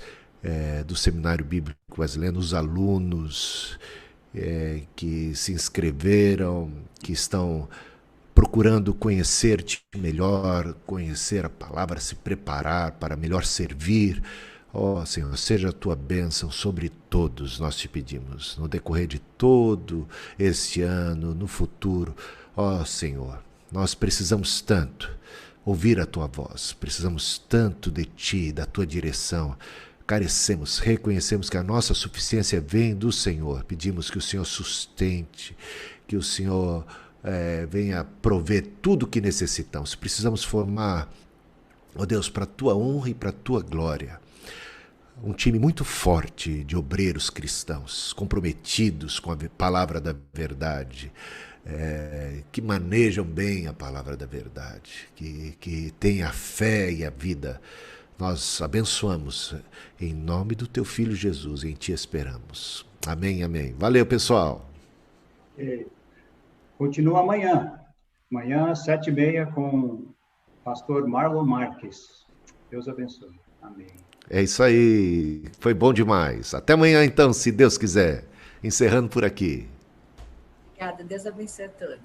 do Seminário Bíblico Wesleyano, os alunos que se inscreveram, que estão procurando conhecer-te melhor, conhecer a palavra, se preparar para melhor servir. Ó Senhor, seja a tua bênção sobre todos, nós te pedimos, no decorrer de todo este ano, no futuro. Ó Senhor, nós precisamos tanto ouvir a tua voz, precisamos tanto de ti, da tua direção. Carecemos, reconhecemos que a nossa suficiência vem do Senhor. Pedimos que o Senhor sustente, que o Senhor venha prover tudo o que necessitamos. Precisamos formar, ó Deus, para a tua honra e para a tua glória, um time muito forte de obreiros cristãos, comprometidos com a palavra da verdade, que manejam bem a palavra da verdade, que têm a fé e a vida. Nós abençoamos em nome do teu Filho Jesus, em ti esperamos. Amém, amém. Valeu, pessoal. Continua amanhã, às 7h30 com o pastor Marlon Marques. Deus abençoe. Amém. É isso aí, foi bom demais. Até amanhã então, se Deus quiser. Encerrando por aqui. Obrigada, Deus abençoe a todos.